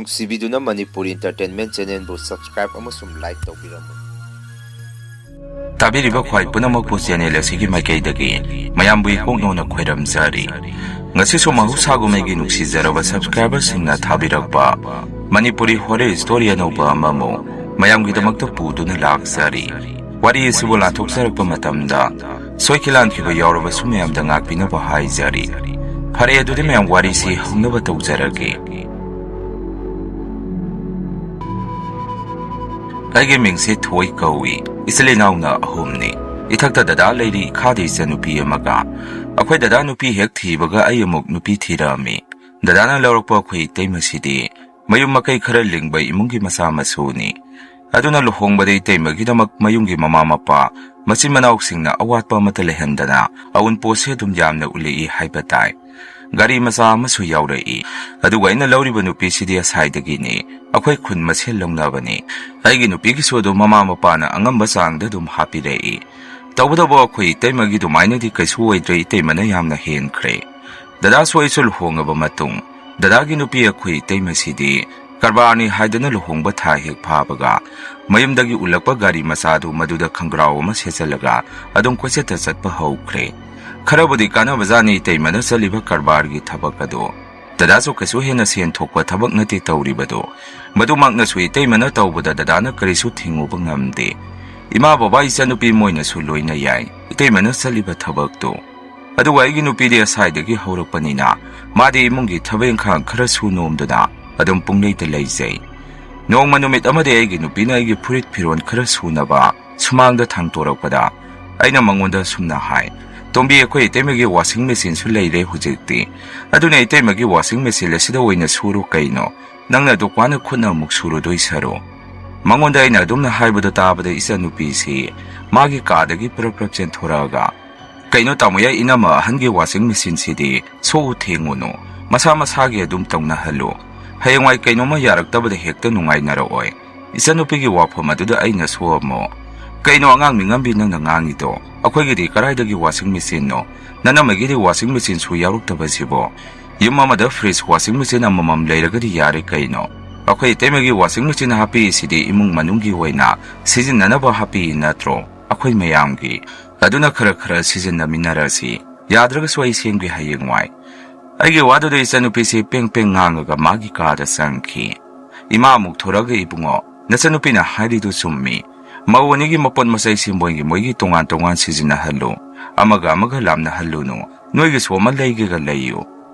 ꯅꯨꯡꯁꯤꯕꯤꯗꯨꯅ Manipuri entertainment ꯆꯦꯅꯦꯜꯕꯨ subscribe ꯑꯃꯁꯨꯡ like ꯇꯧꯕꯤꯔꯝꯃꯨ꯫ ꯇꯥꯕꯤꯔꯤꯕ ꯈ꯭ꯋꯥꯏ ꯄꯨꯝꯅꯃꯛꯄꯨ ꯆꯦꯅꯦꯜ ꯑꯁꯤꯒꯤ ꯃꯥꯏꯀꯩꯗꯒꯤ ꯃꯌꯥꯝꯕꯨ ꯏꯍꯧꯅꯧꯅ ꯈꯣꯏꯔꯝꯖꯔꯤ꯫ ꯉꯁꯤꯁꯨ ꯃꯍꯧꯁꯥꯒꯨꯝ ꯑꯩꯒꯤ ꯅꯨꯡꯁꯤꯖꯔꯕ ꯁꯕꯁꯀ꯭ꯔꯥꯏꯕꯔꯁꯤꯡꯅ ꯊꯥꯕꯤꯔꯛꯄ ꯃꯅꯤꯄꯨꯔꯤ ꯍꯣꯔꯔ ꯁ꯭ꯇꯣꯔꯤ ꯑꯅꯧꯕ ꯑꯃꯃꯨꯛ ꯃꯌꯥꯝꯒꯤꯗꯃꯛꯇ ꯄꯨꯗꯨꯅ ꯂꯥꯛꯆꯔꯤ꯫ ꯋꯥꯔꯤ ꯑꯁꯤꯕꯨ ꯂꯥꯟꯊꯣꯛꯆꯔꯛꯄ ꯃꯇꯝꯗ ꯁꯣꯏꯈꯤ ꯂꯥꯟꯈꯤꯕ ꯌꯥꯎꯔꯕꯁꯨ ꯃꯌꯥꯝꯗ ꯉꯥꯛꯄꯤꯅꯕ ꯍꯥꯏꯖꯔꯤ꯫ ꯐꯔꯦ ꯑꯗꯨꯗꯤ ꯃꯌꯥꯝ ꯋꯥꯔꯤꯁꯤ ꯍꯧꯅꯕ ꯇꯧꯖꯔꯒꯦ꯫ ꯑꯩꯒꯤ ꯃꯤꯡꯁꯤ ꯊꯣꯏ ꯀꯧꯏ꯫ ꯏꯆꯤꯜ ꯏꯅꯥꯎꯅ 3ꯅꯤ꯫ ꯏꯊꯛꯇ ꯗꯗꯥ ꯂꯩꯔꯤ, ꯏꯈꯥꯗ ꯏꯆꯟꯅꯨꯄꯤ ꯑꯃꯒ꯫ ꯑꯩꯈꯣꯏ ꯗꯗꯥ ꯅꯨꯄꯤ ꯍꯦꯛ ꯊꯤꯕꯒ ꯑꯩ ꯑꯃꯨꯛ ꯅꯨꯄꯤ ꯊꯤꯔꯛꯑꯝꯃꯤ꯫ ꯗꯗꯥꯅ ꯂꯧꯔꯛꯄ ꯑꯩꯈꯣꯏ ꯏꯇꯩꯃꯁꯤꯗꯤ ꯃꯌꯨꯝ ꯃꯀꯩ ꯈꯔ ꯂꯤꯡꯕ ꯏꯃꯨꯡꯒꯤ ꯃꯆꯥ ꯃꯁꯨꯅꯤ꯫ ꯑꯗꯨꯅ ꯂꯨꯍꯣꯡꯕꯗ ꯏꯇꯩꯃꯒꯤꯗꯃꯛ ꯃꯌꯨꯝꯒꯤ ꯃꯃꯥ ꯃꯄꯥ ꯃꯆꯤꯟ ꯃꯅꯥꯎꯁꯤꯡꯅ ꯑꯋꯥꯠꯄ ꯑꯃꯠꯇ ꯂꯩꯍꯟꯗꯅ ꯑꯎꯟꯄꯣꯠꯁꯦ ꯑꯗꯨꯝ ꯌꯥꯝꯅ ꯎꯠꯂꯛꯏ ꯍꯥꯏꯕ ꯇꯥꯏ꯫ ꯒꯥꯔꯤ ꯃꯆꯥ ꯑꯃꯁꯨ ꯌꯥꯎꯔꯛꯏ꯫ ꯑꯗꯨꯒ ꯑꯩꯅ ꯂꯧꯔꯤꯕ ꯅꯨꯄꯤꯁꯤꯗꯤ ꯑꯁꯥꯏꯗꯒꯤꯅꯤ꯫ ꯑꯩꯈꯣꯏ ꯈꯨꯟ ꯃꯁꯦꯜ ꯂꯧꯅꯕꯅꯤ꯫ ꯑꯩꯒꯤ ꯅꯨꯄꯤꯒꯤꯁꯨ ꯑꯗꯨꯝ ꯃꯃꯥ ꯃꯄꯥꯅ ꯑꯉꯝꯕ ꯆꯥꯡꯗ ꯑꯗꯨꯝ ꯍꯥꯞꯄꯤꯔꯛꯏ꯫ ꯇꯧꯕꯇꯕꯨ ꯑꯩꯈꯣꯏ ꯏꯇꯩꯃꯒꯤ ꯑꯗꯨꯃꯥꯏꯅꯗꯤ ꯀꯩꯁꯨ ꯑꯣꯏꯗ꯭ꯔꯦ, ꯏꯇꯩꯃꯅ ꯌꯥꯝꯅ ꯍꯦꯟꯈ꯭ꯔꯦ꯫ ꯗꯗꯥꯁꯨ ꯑꯩꯁꯨ ꯂꯨꯍꯣꯡꯉꯕ ꯃꯇꯨꯡ ꯗꯗꯥꯒꯤ ꯅꯨꯄꯤ ꯑꯩꯈꯣꯏ ꯏꯇꯩꯃꯁꯤꯗꯤ ꯀꯔꯕꯥꯔꯅꯤ ꯍꯥꯏꯗꯅ ꯂꯨꯍꯣꯡꯕ ꯊꯥ ꯍꯦꯛ ꯐꯥꯕꯒ ꯃꯌꯨꯝꯗꯒꯤ ꯎꯜꯂꯛꯄ ꯒꯥꯔꯤ ꯃꯆꯥꯗꯨ ꯃꯗꯨꯗ ꯈꯪꯒ꯭ꯔꯥꯎ ꯑꯃ ꯁꯦꯠꯆꯜꯂꯒ ꯑꯗꯨꯝ ꯀꯣꯏꯆꯠꯇ ꯆꯠꯄ ꯍꯧꯈ꯭ꯔꯦ꯫ ꯈꯔꯕꯨꯗꯤ ꯀꯥꯟꯅꯕꯖꯥꯠꯅꯤ ꯏꯇꯩꯃꯅ ꯆꯠꯂꯤꯕ ꯀꯔꯕꯥꯔꯒꯤ ꯊꯕꯛ ꯑꯗꯨ꯫ ꯗꯗꯥꯁꯨ ꯀꯩꯁꯨ ꯍꯦꯟꯅ ꯁꯦꯟ ꯊꯣꯛꯄ ꯊꯕꯛ ꯅꯠꯇꯦ ꯇꯧꯔꯤꯕꯗꯨ꯫ ꯃꯗꯨꯃꯛꯅꯁꯨ ꯏꯇꯩꯃꯅ ꯇꯧꯕꯗ ꯗꯗꯥꯅ ꯀꯔꯤꯁꯨ ꯊꯤꯡꯉꯨꯕ ꯉꯝꯗꯦ꯫ ꯏꯃꯥ ꯕꯕꯥ ꯏꯆꯟꯅꯨꯄꯤ ꯃꯣꯏꯅꯁꯨ ꯂꯣꯏꯅ ꯌꯥꯏ ꯏꯇꯩꯃꯅ ꯆꯠꯂꯤꯕ ꯊꯕꯛꯇꯨ꯫ ꯑꯗꯨꯒ ꯑꯩꯒꯤ ꯅꯨꯄꯤꯗꯤ ꯑꯁꯥꯏꯗꯒꯤ ꯍꯧꯔꯛꯄꯅꯤꯅ ꯃꯥꯗꯤ ꯏꯃꯨꯡꯒꯤ ꯊꯕꯛ ꯏꯪꯈꯥꯡ ꯈꯔ ꯁꯨ ꯅꯣꯝꯗꯨꯅ ꯑꯗꯨꯝ ꯄꯨꯡꯂꯩꯇ ꯂꯩꯖꯩ꯫ ꯅꯣꯡꯃ ꯅꯨꯃꯤꯠ ꯑꯃꯗꯤ ꯑꯩꯒꯤ ꯅꯨꯄꯤꯅ ꯑꯩꯒꯤ ꯐꯨꯔꯤꯠ ꯐꯤꯔꯣꯜ ꯈꯔ ꯁꯨꯅꯕ ꯁꯨꯃꯥꯡꯗ ꯊꯥꯡꯇꯣꯔꯛꯄꯗ ꯑꯩꯅ ꯃꯉꯣꯟꯗ ꯁꯨꯝꯅ ꯍꯥꯏ, ꯇꯣꯝꯕꯤ ꯑꯩꯈꯣꯏ ꯏꯇꯩꯃꯒꯤ ꯋꯥꯁꯤꯡ ꯃꯦꯆꯤꯟꯁꯨ ꯂꯩꯔꯦ ꯍꯧꯖꯤꯛꯇꯤ꯫ ꯑꯗꯨꯅ ꯏꯇꯩꯃꯒꯤ ꯋꯥꯁꯤꯡ ꯃꯦꯆꯤꯟ ꯑꯁꯤꯗ ꯑꯣꯏꯅ ꯁꯨꯔꯨ ꯀꯩꯅꯣ, ꯅꯪꯅ ꯗꯨꯀꯥꯟꯅ ꯈꯨꯠꯅ ꯑꯃꯨꯛ ꯁꯨꯔꯨꯗꯣꯏ ꯁꯔꯨ꯫ ꯃꯉꯣꯟꯗ ꯑꯩꯅ ꯑꯗꯨꯝꯅ ꯍꯥꯏꯕꯗꯣ ꯇꯥꯕꯗ ꯏꯆꯟꯅꯨꯄꯤꯁꯤ ꯃꯥꯒꯤ ꯀꯥꯗꯒꯤ ꯄ꯭ꯔꯞ ꯆꯦꯟꯊꯣꯔꯛꯑꯒ, ꯀꯩꯅꯣ ꯇꯥꯃꯣꯌꯥꯏ ꯏꯅꯝꯃ ꯑꯍꯟꯒꯤ ꯋꯥꯁꯤꯡ ꯃꯦꯆꯤꯟꯁꯤꯗꯤ ꯁꯣꯛꯎ ꯊꯦꯡꯉꯨꯅꯨ, ꯃꯁꯥ ꯃꯁꯥꯒꯤ ꯑꯗꯨꯝ ꯇꯧꯅꯍꯜꯂꯨ, ꯍꯌꯦꯡꯋꯥꯏ ꯀꯩꯅꯣꯝꯃ ꯌꯥꯔꯛꯇꯕꯗ ꯍꯦꯛꯇ ꯅꯨꯡꯉꯥꯏꯅꯔꯛꯑꯣꯏ꯫ ꯏꯆꯟꯅꯨꯄꯤꯒꯤ ꯋꯥꯐꯝ ꯑꯗꯨꯗ ꯑꯩꯅ ꯁꯣꯑꯝꯃꯣ, ꯀꯩꯅꯣ ꯑꯉꯥꯡ ꯃꯤꯉꯝꯕꯤ ꯅꯪꯅ ꯉꯥꯡꯉꯤꯗꯣ, ꯑꯩꯈꯣꯏꯒꯤꯗꯤ ꯀꯔꯥꯏꯗꯒꯤ ꯋꯥꯁꯤꯡ ꯃꯦꯆꯤꯟꯅꯣ, ꯅꯅꯝꯃꯒꯤꯗꯤ ꯋꯥꯁꯤꯡ ꯃꯦꯆꯤꯟꯁꯨ ꯌꯥꯎꯔꯛꯇꯕꯁꯤꯕꯣ꯫ ꯌꯨꯝ ꯑꯃꯗ ꯐ꯭ꯔꯤꯖ ꯋꯥꯁꯤꯡ ꯃꯦꯆꯤꯟ ꯑꯃꯃꯝ ꯂꯩꯔꯒꯗꯤ ꯌꯥꯔꯦ ꯀꯩꯅꯣ꯫ ꯑꯩꯈꯣꯏ ꯏꯇꯩꯃꯒꯤ ꯋꯥꯁꯤꯡ ꯃꯦꯆꯤꯟ ꯍꯥꯞꯄꯤꯁꯤꯗꯤ ꯏꯃꯨꯡ ꯃꯅꯨꯡꯒꯤ ꯑꯣꯏꯅ ꯁꯤꯖꯤꯟꯅꯅꯕ ꯍꯥꯞꯄꯤ ꯅꯠꯇ꯭ꯔꯣ, ꯑꯩꯈꯣꯏ ꯃꯌꯥꯝꯒꯤ꯫ ꯑꯗꯨꯅ ꯈꯔ ꯈꯔ ꯁꯤꯖꯤꯟꯅꯃꯤꯟꯅꯔꯁꯤ, ꯌꯥꯗ꯭ꯔꯒꯁꯨ ꯑꯩ ꯁꯦꯝꯒꯦ ꯍꯌꯦꯡꯋꯥꯏ꯫ ꯑꯩꯒꯤ ꯋꯥꯗꯨꯗ ꯏꯆꯟꯅꯨꯄꯤꯁꯤ ꯄꯦꯡ ꯄꯦꯡ ꯉꯥꯡꯉꯒ ꯃꯥꯒꯤ ꯀꯥꯗ ꯆꯪꯈꯤ꯫ ꯏꯃꯥ ꯑꯃꯨꯛ ꯊꯣꯔꯛꯑꯒ, ꯏꯕꯨꯡꯉꯣ ꯅꯆꯟꯅꯨꯄꯤꯅ ꯍꯥꯏꯔꯤꯗꯨ ꯆꯨꯝꯃꯤ꯫ ꯃꯧ ꯑꯅꯤꯒꯤ ꯃꯄꯣꯠ ꯃꯆꯩꯁꯤ ꯃꯣꯏꯒꯤ ꯇꯣꯉꯥꯟ ꯇꯣꯉꯥꯟ ꯁꯤꯖꯤꯟꯅꯍꯜꯂꯨ, ꯑꯃꯒ ꯑꯃꯒ ꯂꯥꯝꯅꯍꯜꯂꯨꯅꯨ, ꯅꯣꯏꯒꯤꯁꯨ ꯑꯃ ꯂꯩꯒꯦꯒ ꯂꯩꯌꯨ꯫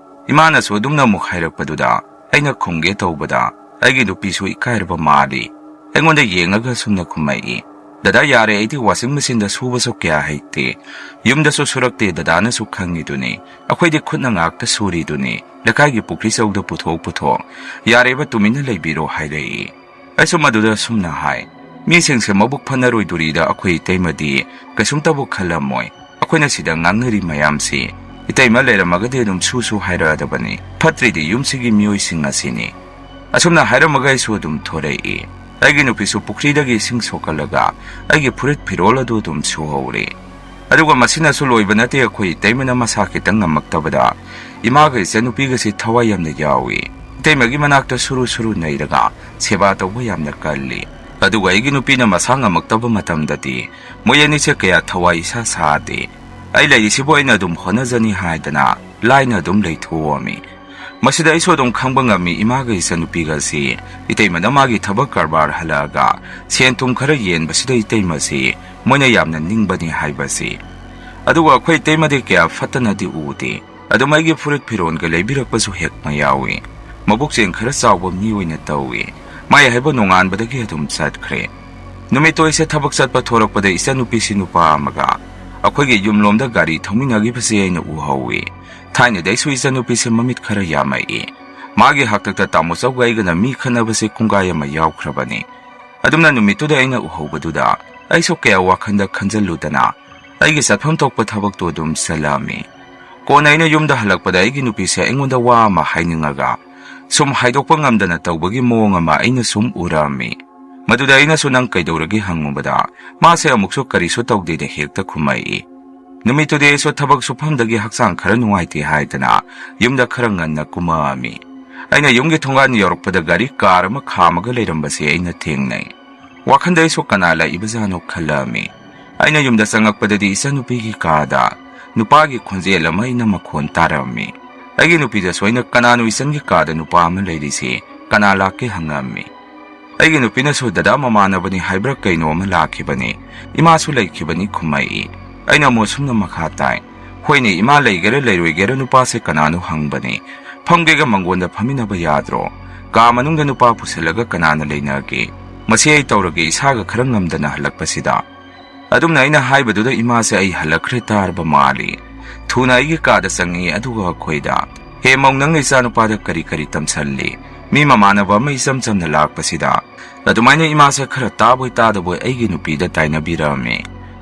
ꯏꯃꯥꯅꯁꯨ ꯑꯗꯨꯝꯅ ꯑꯃꯨꯛ ꯍꯥꯏꯔꯛꯄꯗꯨꯗ ꯑꯩꯅ ꯈꯨꯝꯒꯦ ꯇꯧꯕꯗ ꯑꯩꯒꯤ ꯅꯨꯄꯤꯁꯨ ꯏꯀꯥꯏꯔꯕ ꯃꯥꯜꯂꯤ꯫ ꯑꯩꯉꯣꯟꯗ ꯌꯦꯡꯉꯒ ꯁꯨꯝꯅ ꯈꯨꯝꯃꯛꯏ, ꯗꯗꯥ ꯌꯥꯔꯦ, ꯑꯩꯗꯤ ꯋꯥꯁꯤꯡ ꯃꯦꯆꯤꯟꯗ ꯁꯨꯕꯁꯨ ꯀꯌꯥ ꯍꯩꯇꯦ, ꯌꯨꯝꯗꯁꯨ ꯁꯨꯔꯛꯇꯦ, ꯗꯗꯥꯅꯁꯨ ꯈꯪꯉꯤꯗꯨꯅꯤ, ꯑꯩꯈꯣꯏꯗꯤ ꯈꯨꯠꯅ ꯉꯥꯛꯇ ꯁꯨꯔꯤꯗꯨꯅꯤ, ꯂꯩꯀꯥꯏꯒꯤ ꯄꯨꯈ꯭ꯔꯤ ꯆꯧꯗ ꯄꯨꯊꯣꯛ ꯌꯥꯔꯦꯕ ꯇꯨꯃꯤꯟꯅ ꯂꯩꯕꯤꯔꯣ ꯍꯥꯏꯔꯛꯏ꯫ ꯑꯩꯁꯨ ꯃꯗꯨꯗ ꯁꯨꯝꯅ ꯍꯥꯏ, ꯃꯤꯁꯤꯡꯁꯦ ꯃꯕꯨꯛ ꯐꯅꯔꯣꯏꯗꯣꯔꯤꯗ ꯑꯩꯈꯣꯏ ꯏꯇꯩꯃꯗꯤ ꯀꯩꯁꯨꯝꯇꯕꯨ ꯈꯜꯂꯝꯃꯣꯏ꯫ ꯑꯩꯈꯣꯏꯅ ꯁꯤꯗ ꯉꯥꯡꯅꯔꯤ ꯃꯌꯥꯝꯁꯤ ꯏꯇꯩꯃ ꯂꯩꯔꯝꯃꯒꯗꯤ ꯑꯗꯨꯝ ꯁꯨ ꯍꯥꯏꯔꯛꯑꯗꯕꯅꯤ, ꯐꯠꯇ꯭ꯔꯤꯗꯤ ꯌꯨꯝꯁꯤꯒꯤ ꯃꯤꯑꯣꯏꯁꯤꯡ ꯑꯁꯤꯅꯤ꯫ ꯑꯁꯨꯝꯅ ꯍꯥꯏꯔꯝꯃꯒ ꯑꯩꯁꯨ ꯑꯗꯨꯝ ꯊꯣꯔꯛꯏ꯫ ꯑꯩꯒꯤ ꯅꯨꯄꯤꯁꯨ ꯄꯨꯈ꯭ꯔꯤꯗꯒꯤ ꯏꯁꯤꯡ ꯁꯣꯛꯀꯠꯂꯒ ꯑꯩꯒꯤ ꯐꯨꯔꯤꯠ ꯐꯤꯔꯣꯜ ꯑꯗꯨ ꯑꯗꯨꯝ ꯁꯨꯍꯧꯔꯦ꯫ ꯑꯗꯨꯒ ꯃꯁꯤꯅꯁꯨ ꯂꯣꯏꯕ ꯅꯠꯇꯦ, ꯑꯩꯈꯣꯏ ꯏꯇꯩꯃꯅ ꯃꯁꯥ ꯈꯤꯇꯪ ꯉꯝꯃꯛꯇꯕꯗ ꯏꯃꯥꯒ ꯏꯆꯟꯅꯨꯄꯤꯒꯁꯤ ꯊꯋꯥꯏ ꯌꯥꯝꯅ ꯌꯥꯎꯏ꯫ ꯏꯇꯩꯃꯒꯤ ꯃꯅꯥꯛꯇ ꯁꯨꯔꯨ ꯅꯩꯔꯒ ꯁꯦꯕꯥ ꯇꯧꯕ ꯌꯥꯝꯅ ꯀꯜꯂꯤ꯫ ꯑꯗꯨꯒ ꯑꯩꯒꯤ ꯅꯨꯄꯤꯅ ꯃꯁꯥ ꯉꯝꯃꯛꯇꯕ ꯃꯇꯝꯗꯗꯤ ꯃꯣꯏ ꯑꯅꯤꯁꯦ ꯀꯌꯥ ꯊꯋꯥꯏ ꯏꯁꯥ ꯁꯥꯗꯦ꯫ ꯑꯩ ꯂꯩꯔꯤꯁꯤꯕꯨ ꯑꯩꯅ ꯑꯗꯨꯝ ꯍꯣꯠꯅꯖꯅꯤ ꯍꯥꯏꯗꯅ ꯂꯥꯏꯅ ꯑꯗꯨꯝ ꯂꯩꯊꯣꯛꯑꯝꯃꯤ꯫ ꯃꯁꯤꯗ ꯑꯩꯁꯨ ꯑꯗꯨꯝ ꯈꯪꯕ ꯉꯝꯃꯤ, ꯏꯃꯥꯒ ꯏꯆꯟꯅꯨꯄꯤꯒꯁꯤ ꯏꯇꯩꯃꯅ ꯃꯥꯒꯤ ꯊꯕꯛ ꯀꯔꯕꯥꯔ ꯍꯜꯂꯛꯑꯒ ꯁꯦꯟ ꯊꯨꯝ ꯈꯔ ꯌꯦꯟꯕꯁꯤꯗ ꯏꯇꯩꯃꯁꯤ ꯃꯣꯏꯅ ꯌꯥꯝꯅ ꯅꯤꯡꯕꯅꯤ ꯍꯥꯏꯕꯁꯤ꯫ ꯑꯗꯨꯒ ꯑꯩꯈꯣꯏ ꯏꯇꯩꯃꯗꯤ ꯀꯌꯥ ꯐꯠꯇꯅꯗꯤ ꯎꯗꯦ, ꯑꯗꯨꯝ ꯑꯩꯒꯤ ꯐꯨꯔꯤꯠ ꯐꯤꯔꯣꯜꯒ ꯂꯩꯕꯤꯔꯛꯄꯁꯨ ꯍꯦꯛ ꯌꯥꯎꯏ꯫ ꯃꯕꯨꯛꯆꯦꯜ ꯈꯔ ꯆꯥꯎꯕ ꯃꯤ ꯑꯣꯏꯅ ꯇꯧꯏ꯫ ꯃꯥꯏ ꯍꯥꯏꯕ ꯅꯣꯡꯉꯥꯟꯕꯗꯒꯤ ꯑꯗꯨꯝ ꯆꯠꯈ꯭ꯔꯦ꯫ ꯅꯨꯃꯤꯠꯇꯣ ꯑꯩꯁꯦ ꯊꯕꯛ ꯆꯠꯄ ꯊꯣꯔꯛꯄꯗ ꯏꯆꯟꯅꯨꯄꯤꯁꯤ ꯅꯨꯄꯥ ꯑꯃꯒ ꯑꯩꯈꯣꯏꯒꯤ ꯌꯨꯝꯂꯣꯝꯗ ꯒꯥꯔꯤ ꯊꯧꯃꯤꯟꯅꯈꯤꯕꯁꯤ ꯑꯩꯅ ꯎꯍꯧꯏ꯫ ꯊꯥꯏꯅꯗꯩꯁꯨ ꯏꯆꯟꯅꯨꯄꯤꯁꯤ ꯃꯃꯤꯠ ꯈꯔ ꯌꯥꯝꯃꯛꯏ꯫ ꯃꯥꯒꯤ ꯍꯥꯛꯇꯛꯇ ꯇꯥꯃꯣꯆꯧꯒ ꯑꯩꯒꯅ ꯃꯤ ꯈꯟꯅꯕꯁꯤ ꯀꯨꯡꯒꯥꯏ ꯑꯃ ꯌꯥꯎꯈ꯭ꯔꯕꯅꯤ꯫ ꯑꯗꯨꯝꯅ ꯅꯨꯃꯤꯠꯇꯨꯗ ꯑꯩꯅ ꯎꯍꯧꯕꯗꯨꯗ ꯑꯩꯁꯨ ꯀꯌꯥ ꯋꯥꯈꯟꯗ ꯈꯟꯖꯜꯂꯨꯗꯅ ꯑꯩꯒꯤ ꯆꯠꯐꯝ ꯊꯣꯛꯄ ꯊꯕꯛꯇꯣ ꯑꯗꯨꯝ ꯆꯠꯂꯛꯑꯝꯃꯤ꯫ ꯀꯣꯟꯅ ꯑꯩꯅ ꯌꯨꯝꯗ ꯍꯜꯂꯛꯄꯗ ꯑꯩꯒꯤ ꯅꯨꯄꯤꯁꯦ ꯑꯩꯉꯣꯟꯗ ꯋꯥ ꯑꯃ ꯍꯥꯏꯅꯤꯡꯉꯒ ꯁꯨꯝ ꯍꯥꯏꯗꯣꯛꯄ ꯉꯝꯗꯅ ꯇꯧꯕꯒꯤ ꯃꯑꯣꯡ ꯑꯃ ꯑꯩꯅ ꯁꯨꯝ ꯎꯔꯛꯑꯝꯃꯤ꯫ ꯃꯗꯨꯗ ꯑꯩꯅꯁꯨ ꯅꯪ ꯀꯩꯗꯧꯔꯒꯦ ꯍꯪꯉꯨꯕꯗ ꯃꯥꯁꯦ ꯑꯃꯨꯛꯁꯨ ꯀꯔꯤꯁꯨ ꯇꯧꯗꯦꯅ ꯍꯦꯛꯇ ꯈꯨꯝꯃꯛꯏ꯫ ꯅꯨꯃꯤꯠꯇꯨꯗꯤ ꯑꯩꯁꯨ ꯊꯕꯛ ꯁꯨꯐꯝꯗꯒꯤ ꯍꯛꯆꯥꯡ ꯈꯔ ꯅꯨꯡꯉꯥꯏꯇꯦ ꯍꯥꯏꯗꯅ ꯌꯨꯝꯗ ꯈꯔ ꯉꯟꯅ ꯀꯨꯝꯃꯛꯑꯝꯃꯤ꯫ ꯑꯩꯅ ꯌꯨꯝꯒꯤ ꯊꯣꯡꯒꯥꯟ ꯌꯧꯔꯛꯄꯗ ꯒꯥꯔꯤ ꯀꯥꯔ ꯑꯃ ꯈꯥꯝꯃꯒ ꯂꯩꯔꯝꯕꯁꯦ ꯑꯩꯅ ꯊꯦꯡꯅꯩ꯫ ꯋꯥꯈꯟꯗ ꯑꯩꯁꯨ ꯀꯅꯥ ꯂꯥꯛꯏꯕꯖꯥꯠꯅꯣ ꯈꯜꯂꯛꯑꯝꯃꯤ꯫ ꯑꯩꯅ ꯌꯨꯝꯗ ꯆꯪꯉꯛꯄꯗꯗꯤ ꯏꯆꯟꯅꯨꯄꯤꯒꯤ ꯀꯥꯗ ꯅꯨꯄꯥꯒꯤ ꯈꯣꯟꯖꯦꯜ ꯑꯃ ꯑꯩꯅ ꯃꯈꯣꯟ ꯇꯥꯔꯝꯃꯤ꯫ ꯑꯩꯒꯤ ꯅꯨꯄꯤꯗꯁꯨ ꯑꯩꯅ ꯀꯅꯥꯅꯣ ꯏꯆꯟꯒꯤ ꯀꯥꯗ ꯅꯨꯄꯥ ꯑꯃ ꯂꯩꯔꯤꯁꯦ, ꯀꯅꯥ ꯂꯥꯛꯀꯦ ꯍꯪꯉꯝꯃꯤ꯫ ꯑꯩꯒꯤ ꯅꯨꯄꯤꯅꯁꯨ ꯗꯗꯥ ꯃꯃꯥꯟꯅꯕꯅꯤ ꯍꯥꯏꯕ꯭ꯔꯥ ꯀꯩꯅꯣ ꯑꯃ ꯂꯥꯛꯈꯤꯕꯅꯤ, ꯏꯃꯥꯁꯨ ꯂꯩꯈꯤꯕꯅꯤ ꯈꯨꯝꯃꯛꯏ꯫ ꯑꯩꯅ ꯑꯃꯨꯛ ꯁꯨꯝꯅ ꯃꯈꯥ ꯇꯥꯏ, ꯍꯣꯏꯅꯦ ꯏꯃꯥ ꯂꯩꯒꯦꯔꯥ ꯂꯩꯔꯣꯏꯒꯦꯔꯥ ꯅꯨꯄꯥꯁꯦ ꯀꯅꯥꯅꯣ ꯍꯪꯕꯅꯤ, ꯐꯝꯒꯦꯒ ꯃꯪꯒꯣꯟꯗ ꯐꯝꯃꯤꯟꯅꯕ ꯌꯥꯗ꯭ꯔꯣ, ꯀꯥ ꯃꯅꯨꯡꯗ ꯅꯨꯄꯥ ꯄꯨꯁꯤꯜꯂꯒ ꯀꯅꯥꯅ ꯂꯩꯅꯒꯦ, ꯃꯁꯤ ꯑꯩ ꯇꯧꯔꯒꯦ ꯏꯁꯥꯒ ꯈꯔ ꯉꯝꯗꯅ ꯍꯜꯂꯛꯄꯁꯤꯗ꯫ ꯑꯗꯨꯝꯅ ꯑꯩꯅ ꯍꯥꯏꯕꯗꯨꯗ ꯏꯃꯥꯁꯦ ꯑꯩ ꯍꯜꯂꯛꯈ꯭ꯔꯦ ꯇꯥꯔꯕ ꯃꯥꯜꯂꯤ꯫ ꯊꯨꯅ ꯑꯩꯒꯤ ꯀꯥꯗ ꯆꯪꯉꯤ, ꯑꯗꯨꯒ ꯑꯩꯈꯣꯏꯗ ꯍꯦ ꯃꯧ ꯅꯪꯅ ꯏꯆꯥꯅꯨꯄꯥꯗ ꯀꯔꯤ ꯀꯔꯤ ꯇꯝꯁꯜꯂꯤ, ꯃꯤ ꯃꯃꯥꯟꯅꯕ ꯑꯃ ꯏꯆꯝ ꯆꯝꯅ ꯂꯥꯛꯄꯁꯤꯗ꯫ ꯑꯗꯨꯃꯥꯏꯅ ꯏꯃꯥꯁꯦ ꯈꯔ ꯇꯥꯕꯣꯏ ꯇꯥꯗꯕꯣꯏ ꯑꯩꯒꯤ ꯅꯨꯄꯤꯗ ꯇꯥꯏꯅꯕꯤꯔꯝꯃꯤ꯫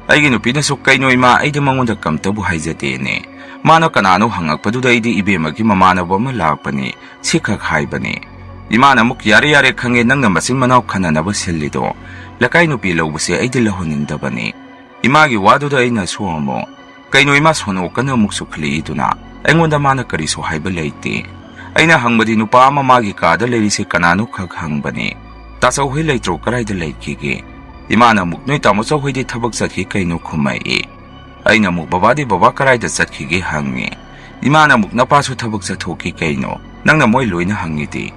ꯑꯩꯒꯤ ꯅꯨꯄꯤꯅꯁꯨ ꯀꯩꯅꯣ ꯏꯃꯥ ꯑꯩꯗꯤ ꯃꯉꯣꯟꯗ ꯀꯝꯇꯕꯨ ꯍꯥꯏꯖꯗꯦꯅꯦ, ꯃꯥꯅ ꯀꯅꯥꯅꯣ ꯍꯪꯉꯛꯄꯗꯨꯗ ꯑꯩꯗꯤ ꯏꯕꯦꯝꯃꯒꯤ ꯃꯃꯥꯟꯅꯕ ꯑꯃ ꯂꯥꯛꯄꯅꯤ ꯁꯤꯈꯛ ꯍꯥꯏꯕꯅꯤ꯫ ꯏꯃꯥꯅ ꯑꯃꯨꯛ ꯌꯥꯔꯦ ꯌꯥꯔꯦ ꯈꯪꯉꯦ ꯅꯪꯅ ꯃꯆꯤꯟ ꯃꯅꯥꯎ ꯈꯟꯅꯅꯕ ꯁꯤꯜꯂꯤꯗꯣ, ꯂꯩꯀꯥꯏ ꯅꯨꯄꯤ ꯂꯧꯕꯁꯦ ꯑꯩꯗꯤ ꯂꯧꯍꯟꯅꯤꯡꯗꯕꯅꯤ꯫ ꯏꯃꯥꯒꯤ ꯋꯥꯗꯨꯗ ꯑꯩꯅꯁꯨ ꯑꯃꯨꯛ ꯀꯩꯅꯣ ꯏꯃꯥ ꯁꯣꯅꯣꯛꯀꯅ ꯑꯃꯨꯛ ꯆꯨꯈꯠꯂꯛꯏꯗꯨꯅ, ꯑꯩꯉꯣꯟꯗ ꯃꯥꯅ ꯀꯔꯤꯁꯨ ꯍꯥꯏꯕ ꯂꯩꯇꯦ꯫ ꯑꯩꯅ ꯍꯪꯕꯗꯤ ꯅꯨꯄꯥ ꯑꯃ ꯃꯥꯒꯤ ꯀꯥꯗ ꯂꯩꯔꯤꯁꯦ ꯀꯅꯥꯅꯣ ꯈꯛ ꯍꯪꯕꯅꯤ, ꯇꯥꯆꯧ ꯍꯣꯏ ꯂꯩꯇ꯭ꯔꯣ ꯀꯔꯥꯏꯗ ꯂꯩꯈꯤꯒꯦ? ꯏꯃꯥꯅ ꯑꯃꯨꯛ ꯅꯣꯏ ꯇꯥꯃꯣꯆꯧ ꯍꯣꯏꯗꯤ ꯊꯕꯛ ꯆꯠꯈꯤ ꯀꯩꯅꯣ ꯈꯨꯝꯃꯛꯏ꯫ ꯑꯩꯅ ꯑꯃꯨꯛ ꯕꯕꯥꯗꯤ ꯕꯕꯥ ꯀꯔꯥꯏꯗ ꯆꯠꯈꯤꯒꯦ ꯍꯪꯉꯤ꯫ ꯏꯃꯥꯅ ꯑꯃꯨꯛ ꯅꯄꯥꯁꯨ ꯊꯕꯛ ꯆꯠꯊꯣꯛꯈꯤ ꯀꯩꯅꯣ, ꯅꯪꯅ ꯃꯣꯏ ꯂꯣꯏꯅ ꯍꯪꯉꯤꯗꯤ?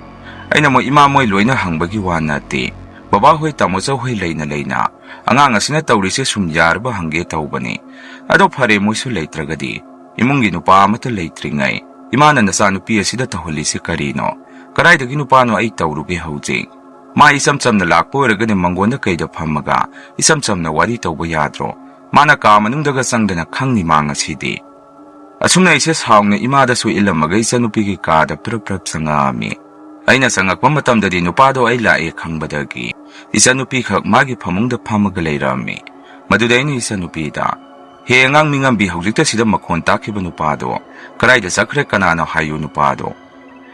ꯑꯩꯅ ꯑꯃꯨꯛ ꯏꯃꯥ ꯃꯣꯏ ꯂꯣꯏꯅ ꯍꯪꯕꯒꯤ ꯋꯥ ꯅꯠꯇꯦ, ꯕꯕꯥ ꯍꯣꯏ ꯇꯥꯃꯣꯆꯧ ꯍꯣꯏ ꯂꯩꯅ ꯑꯉꯥꯡ ꯑꯁꯤꯅ ꯇꯧꯔꯤꯁꯦ ꯁꯨꯝ ꯌꯥꯔꯕ ꯍꯪꯒꯦ ꯇꯧꯕꯅꯤ꯫ ꯑꯗꯣ ꯐꯔꯦ ꯃꯣꯏꯁꯨ ꯂꯩꯇ꯭ꯔꯒꯗꯤ, ꯏꯃꯨꯡꯒꯤ ꯅꯨꯄꯥ ꯑꯃꯠꯇ ꯂꯩꯇ꯭ꯔꯤꯉꯩ ꯏꯃꯥꯅ ꯅꯆꯥꯅꯨꯄꯤ ꯑꯁꯤꯗ ꯇꯧꯍꯜꯂꯤꯁꯤ ꯀꯔꯤꯅꯣ? ꯀꯔꯥꯏꯗꯒꯤ ꯅꯨꯄꯥꯅꯣ ꯑꯩ ꯇꯧꯔꯨꯒꯦ ꯍꯧꯖꯤꯛ? ꯃꯥ ꯏꯆꯝ ꯆꯝꯅ ꯂꯥꯛꯄ ꯑꯣꯏꯔꯒꯅꯤ ꯃꯪꯒꯣꯟꯗ ꯀꯩꯗ ꯐꯝꯃꯒ ꯏꯆꯝ ꯆꯝꯅ ꯋꯥꯔꯤ ꯇꯧꯕ ꯌꯥꯗ꯭ꯔꯣ? ꯃꯥꯅ ꯀꯥ ꯃꯅꯨꯡꯗꯒ ꯆꯪꯗꯅ ꯈꯪꯅꯤ ꯃꯥ ꯉꯁꯤꯗꯤ꯫ ꯑꯁꯨꯝꯅ ꯑꯩꯁꯦ ꯁꯥꯎꯅ ꯏꯃꯥꯗꯁꯨ ꯏꯜꯂꯝꯃꯒ ꯏꯆꯟꯅꯨꯄꯤꯒꯤ ꯀꯥꯗ ꯄ꯭ꯔꯞ ꯆꯪꯉꯛꯑꯝꯃꯤ꯫ ꯑꯩꯅ ꯆꯪꯉꯛꯄ ꯃꯇꯝꯗꯗꯤ ꯅꯨꯄꯥꯗꯣ ꯑꯩ ꯂꯥꯛꯑꯦ ꯈꯪꯕꯗꯒꯤ ꯏꯆꯟꯅꯨꯄꯤꯈꯛ ꯃꯥꯒꯤ ꯐꯃꯨꯡꯗ ꯐꯝꯃꯒ ꯂꯩꯔꯝꯃꯤ꯫ ꯃꯗꯨꯗ ꯑꯩꯅ ꯏꯆꯟꯅꯨꯄꯤꯗ, ꯍꯦ ꯑꯉꯥꯡ ꯃꯤꯉꯝꯕꯤ ꯍꯧꯖꯤꯛꯇ ꯁꯤꯗ ꯃꯈꯣꯟ ꯇꯥꯈꯤꯕ ꯅꯨꯄꯥꯗꯣ ꯀꯔꯥꯏꯗ ꯆꯠꯈ꯭ꯔꯦ ꯀꯅꯥꯅꯣ ꯍꯥꯏꯌꯨ ꯅꯨꯄꯥꯗꯣ?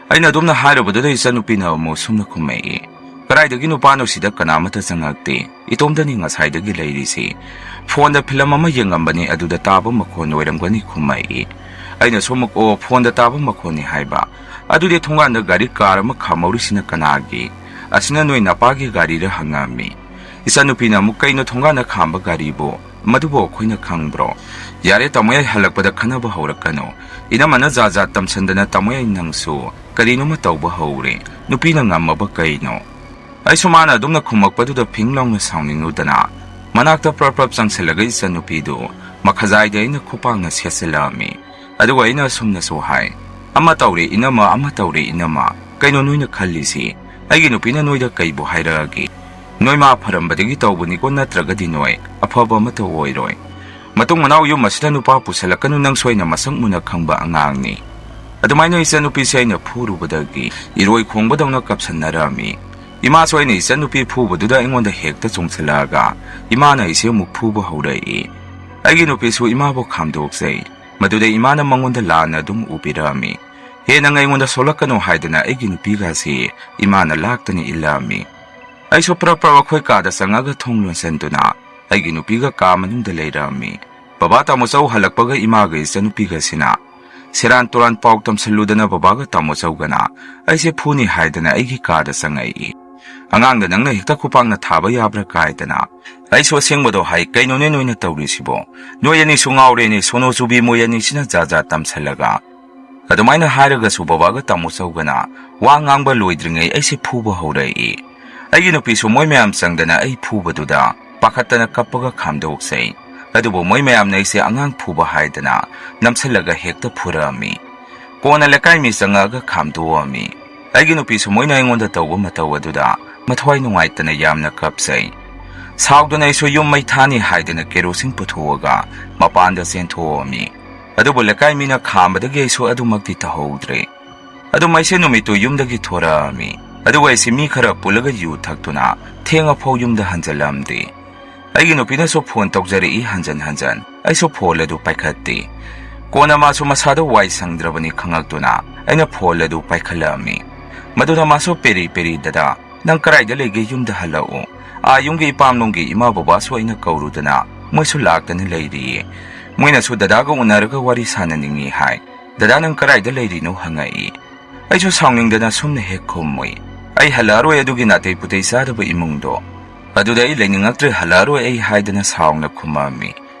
ꯑꯩꯅ ꯑꯗꯨꯝꯅ ꯍꯥꯏꯔꯨꯕꯗꯨꯗ ꯏꯆꯟꯅꯨꯄꯤꯅ ꯑꯃꯨꯛ ꯁꯨꯝꯅ ꯈꯨꯝꯃꯛꯏ, ꯀꯔꯥꯏꯗꯒꯤ ꯅꯨꯄꯥꯅꯣ ꯁꯤꯗ ꯀꯅꯥꯃꯠꯇ ꯆꯪꯉꯛꯇꯦ, ꯏꯇꯣꯝꯗꯅꯤ ꯉꯁꯥꯏꯗꯒꯤ ꯂꯩꯔꯤꯁꯤ, ꯐꯣꯟꯗ ꯐꯤꯂꯝ ꯑꯃ ꯌꯦꯡꯉꯝꯕꯅꯤ ꯑꯗꯨꯗ ꯇꯥꯕ ꯃꯈꯣꯟ ꯑꯣꯏꯔꯝꯒꯅꯤ ꯈꯨꯝꯃꯛꯏ꯫ ꯑꯩꯅꯁꯨ ꯑꯃꯨꯛ ꯑꯣ ꯐꯣꯟꯗ ꯇꯥꯕ ꯃꯈꯣꯟꯅꯤ ꯍꯥꯏꯕ, ꯑꯗꯨꯗꯤ ꯊꯣꯡꯒꯥꯟꯗ ꯒꯥꯔꯤ ꯀꯥꯔ ꯑꯃ ꯈꯥꯝꯍꯧꯔꯤꯁꯤꯅ ꯀꯅꯥꯒꯤ? ꯑꯁꯤꯅ ꯅꯣꯏ ꯅꯄꯥꯒꯤ ꯒꯥꯔꯤꯔ ꯍꯪꯉꯝꯃꯤ꯫ ꯏꯆꯟꯅꯨꯄꯤꯅ ꯑꯃꯨꯛ ꯀꯩꯅꯣ ꯊꯣꯡꯒꯥꯟꯗ ꯈꯥꯝꯕ ꯒꯥꯔꯤꯕꯨ, ꯃꯗꯨꯕꯨ ꯑꯩꯈꯣꯏꯅ ꯈꯪꯕ꯭ꯔꯣ? ꯌꯥꯔꯦ ꯇꯥꯃꯣꯌꯥꯏ ꯍꯜꯂꯛꯄꯗ ꯈꯟꯅꯕ ꯍꯧꯔꯛꯀꯅꯨ, ꯏꯅꯝꯃꯅ ꯖꯥꯠ ꯖꯥꯠ ꯇꯝꯁꯟꯗꯅ ꯇꯥꯃꯣꯌꯥꯏ ꯅꯪꯁꯨ ꯀꯔꯤꯅꯣꯃ ꯇꯧꯕ ꯍꯧꯔꯦ, ꯅꯨꯄꯤꯅ ꯉꯝꯃꯕ ꯀꯩꯅꯣ? ꯑꯩꯁꯨ ꯃꯥꯅ ꯑꯗꯨꯝꯅ ꯈꯨꯝꯃꯛꯄꯗꯨꯗ ꯐꯤꯡ ꯂꯥꯎꯅ ꯁꯥꯎꯅꯤꯡꯉꯨꯗꯅ ꯃꯅꯥꯛꯇ ꯄ꯭ꯔꯞ ꯆꯪꯁꯤꯜꯂꯒ ꯏꯆꯟꯅꯨꯄꯤꯗꯨ ꯃꯈꯖꯥꯏꯗ ꯑꯩꯅ ꯈꯨꯄꯥꯛꯅ ꯁꯦꯠꯆꯤꯜꯂꯛꯑꯝꯃꯤ꯫ ꯑꯗꯨꯒ ꯑꯩꯅ ꯑꯁꯨꯝꯅꯁꯨ ꯍꯥꯏ, ꯑꯃ ꯇꯧꯔꯦ ꯏꯅꯝꯃ, ꯑꯃ ꯇꯧꯔꯦ ꯏꯅꯝꯃ, ꯀꯩꯅꯣ ꯅꯣꯏꯅ ꯈꯜꯂꯤꯁꯤ? ꯑꯩꯒꯤ ꯅꯨꯄꯤꯅ ꯅꯣꯏꯗ ꯀꯩꯕꯨ ꯍꯥꯏꯔꯛꯑꯒꯦ? ꯅꯣꯏ ꯃꯥ ꯐꯔꯝꯕꯗꯒꯤ ꯇꯧꯕꯅꯤꯀꯣ, ꯅꯠꯇ꯭ꯔꯒꯗꯤ ꯅꯣꯏ ꯑꯐꯕ ꯑꯃꯠꯇ ꯑꯣꯏꯔꯣꯏ꯫ ꯃꯇꯨꯡ ꯃꯅꯥꯎ ꯌꯨꯝ ꯑꯁꯤꯗ ꯅꯨꯄꯥ ꯄꯨꯁꯜꯂꯛꯀꯅꯨ, ꯅꯪ ꯁꯣꯏꯅ ꯃꯁꯛ ꯃꯨꯟꯅ ꯈꯪꯕ ꯑꯉꯥꯡꯅꯤ꯫ ꯑꯗꯨꯃꯥꯏꯅ ꯏꯆꯟꯅꯨꯄꯤꯁꯦ ꯑꯩꯅ ꯐꯨꯔꯨꯕꯗꯒꯤ ꯏꯔꯣꯏ ꯈꯣꯡꯕꯗꯧꯅ ꯀꯞꯁꯟꯅꯔꯝꯃꯤ꯫ ꯏꯃꯥꯁꯨ ꯑꯩꯅ ꯏꯆꯟꯅꯨꯄꯤ ꯐꯨꯕꯗꯨꯗ ꯑꯩꯉꯣꯟꯗ ꯍꯦꯛꯇ ꯆꯣꯡꯁꯤꯜꯂꯛꯑꯒ ꯏꯃꯥꯅ ꯑꯩꯁꯦ ꯑꯃꯨꯛ ꯐꯨꯕ ꯍꯧꯔꯛꯏ꯫ ꯑꯩꯒꯤ ꯅꯨꯄꯤꯁꯨ ꯏꯃꯥꯕꯨ ꯈꯥꯝꯗꯣꯛꯆꯩ, ꯃꯗꯨꯗ ꯏꯃꯥꯅ ꯃꯉꯣꯟꯗ ꯂꯥꯟꯅ ꯑꯗꯨꯝ ꯎꯕꯤꯔꯛꯑꯝꯃꯤ꯫ ꯍꯦ ꯅꯪ ꯑꯩꯉꯣꯟꯗ ꯁꯣꯜꯂꯛꯀꯅꯨ ꯍꯥꯏꯗꯅ ꯑꯩꯒꯤ ꯅꯨꯄꯤꯒꯁꯤ ꯏꯃꯥꯅ ꯂꯥꯛꯇꯅ ꯏꯜꯂꯛꯑꯝꯃꯤ꯫ ꯑꯩꯁꯨ ꯄ꯭ꯔꯞ ꯑꯩꯈꯣꯏ ꯀꯥꯗ ꯆꯪꯉꯒ ꯊꯣꯡ ꯂꯣꯟꯁꯤꯟꯗꯨꯅ ꯑꯩꯒꯤ ꯅꯨꯄꯤꯒ ꯀꯥ ꯃꯅꯨꯡꯗ ꯂꯩꯔꯛꯑꯝꯃꯤ꯫ ꯕꯕꯥ ꯇꯥꯃꯣꯆꯧ ꯍꯜꯂꯛꯄꯒ ꯏꯃꯥꯒ ꯏꯆꯟꯅꯨꯄꯤꯒꯁꯤꯅ ꯁꯦꯔꯥꯟ ꯇꯨꯔꯥꯟ ꯄꯥꯎ ꯇꯝꯁꯜꯂꯨꯗꯅ ꯕꯕꯥꯒ ꯇꯥꯃꯣꯆꯧꯒꯅ ꯑꯩꯁꯦ ꯐꯨꯅꯤ ꯍꯥꯏꯗꯅ ꯑꯩꯒꯤ ꯀꯥꯗ ꯆꯪꯉꯛꯏ꯫ ꯑꯉꯥꯡꯗ ꯅꯪꯅ ꯍꯦꯛꯇ ꯈꯨꯄꯥꯛꯅ ꯊꯥꯕ ꯌꯥꯕ꯭ꯔꯥ ꯀꯥꯏꯗꯅ ꯑꯩꯁꯨ ꯑꯁꯦꯡꯕꯗꯣ ꯍꯥꯏ, ꯀꯩꯅꯣꯅꯦ ꯅꯣꯏꯅ ꯇꯧꯔꯤꯁꯤꯕꯣ? ꯅꯣꯏ ꯑꯅꯤꯁꯨ ꯉꯥꯎꯔꯦꯅꯦ, ꯁꯣꯅꯣ ꯆꯨꯕꯤ ꯃꯣꯏ ꯑꯅꯤꯁꯤꯅ ꯖꯥꯠ ꯖꯥꯠ ꯇꯝꯁꯜꯂꯒ꯫ ꯑꯗꯨꯃꯥꯏꯅ ꯍꯥꯏꯔꯒꯁꯨ ꯕꯕꯥꯒ ꯇꯥꯃꯣꯆꯧꯒꯅ ꯋꯥ ꯉꯥꯡꯕ ꯂꯣꯏꯗ꯭ꯔꯤꯉꯩ ꯑꯩꯁꯦ ꯐꯨꯕ ꯍꯧꯔꯛꯏ꯫ ꯑꯩꯒꯤ ꯅꯨꯄꯤꯁꯨ ꯃꯣꯏ ꯃꯌꯥꯝ ꯆꯪꯗꯅ ꯑꯩ ꯐꯨꯕꯗꯨꯗ ꯄꯥꯈꯠꯇꯅ ꯀꯞꯄꯒ ꯑꯩꯁꯨ ꯁꯥꯎꯅꯤꯡꯗꯅ ꯁꯨꯝꯅ ꯍꯦꯛ ꯈꯨꯝꯃꯨꯏ꯫ ꯑꯩ ꯍꯜꯂꯛꯑꯔꯣꯏ ꯑꯗꯨꯒꯤ ꯅꯥꯇꯩ ꯄꯨꯇꯩ ꯆꯥꯗꯕ ꯏꯃꯨꯡꯗꯣ꯫ ꯑꯗꯨꯗ ꯑꯩ ꯂꯩꯅꯤꯡꯉꯛꯇ꯭ꯔꯦ ꯍꯜꯂꯛꯑꯔꯣꯏ ꯑꯩ ꯍꯥꯏꯗꯅ ꯁꯥꯎꯅ ꯈꯨꯝꯃꯛꯑꯝꯃꯤ꯫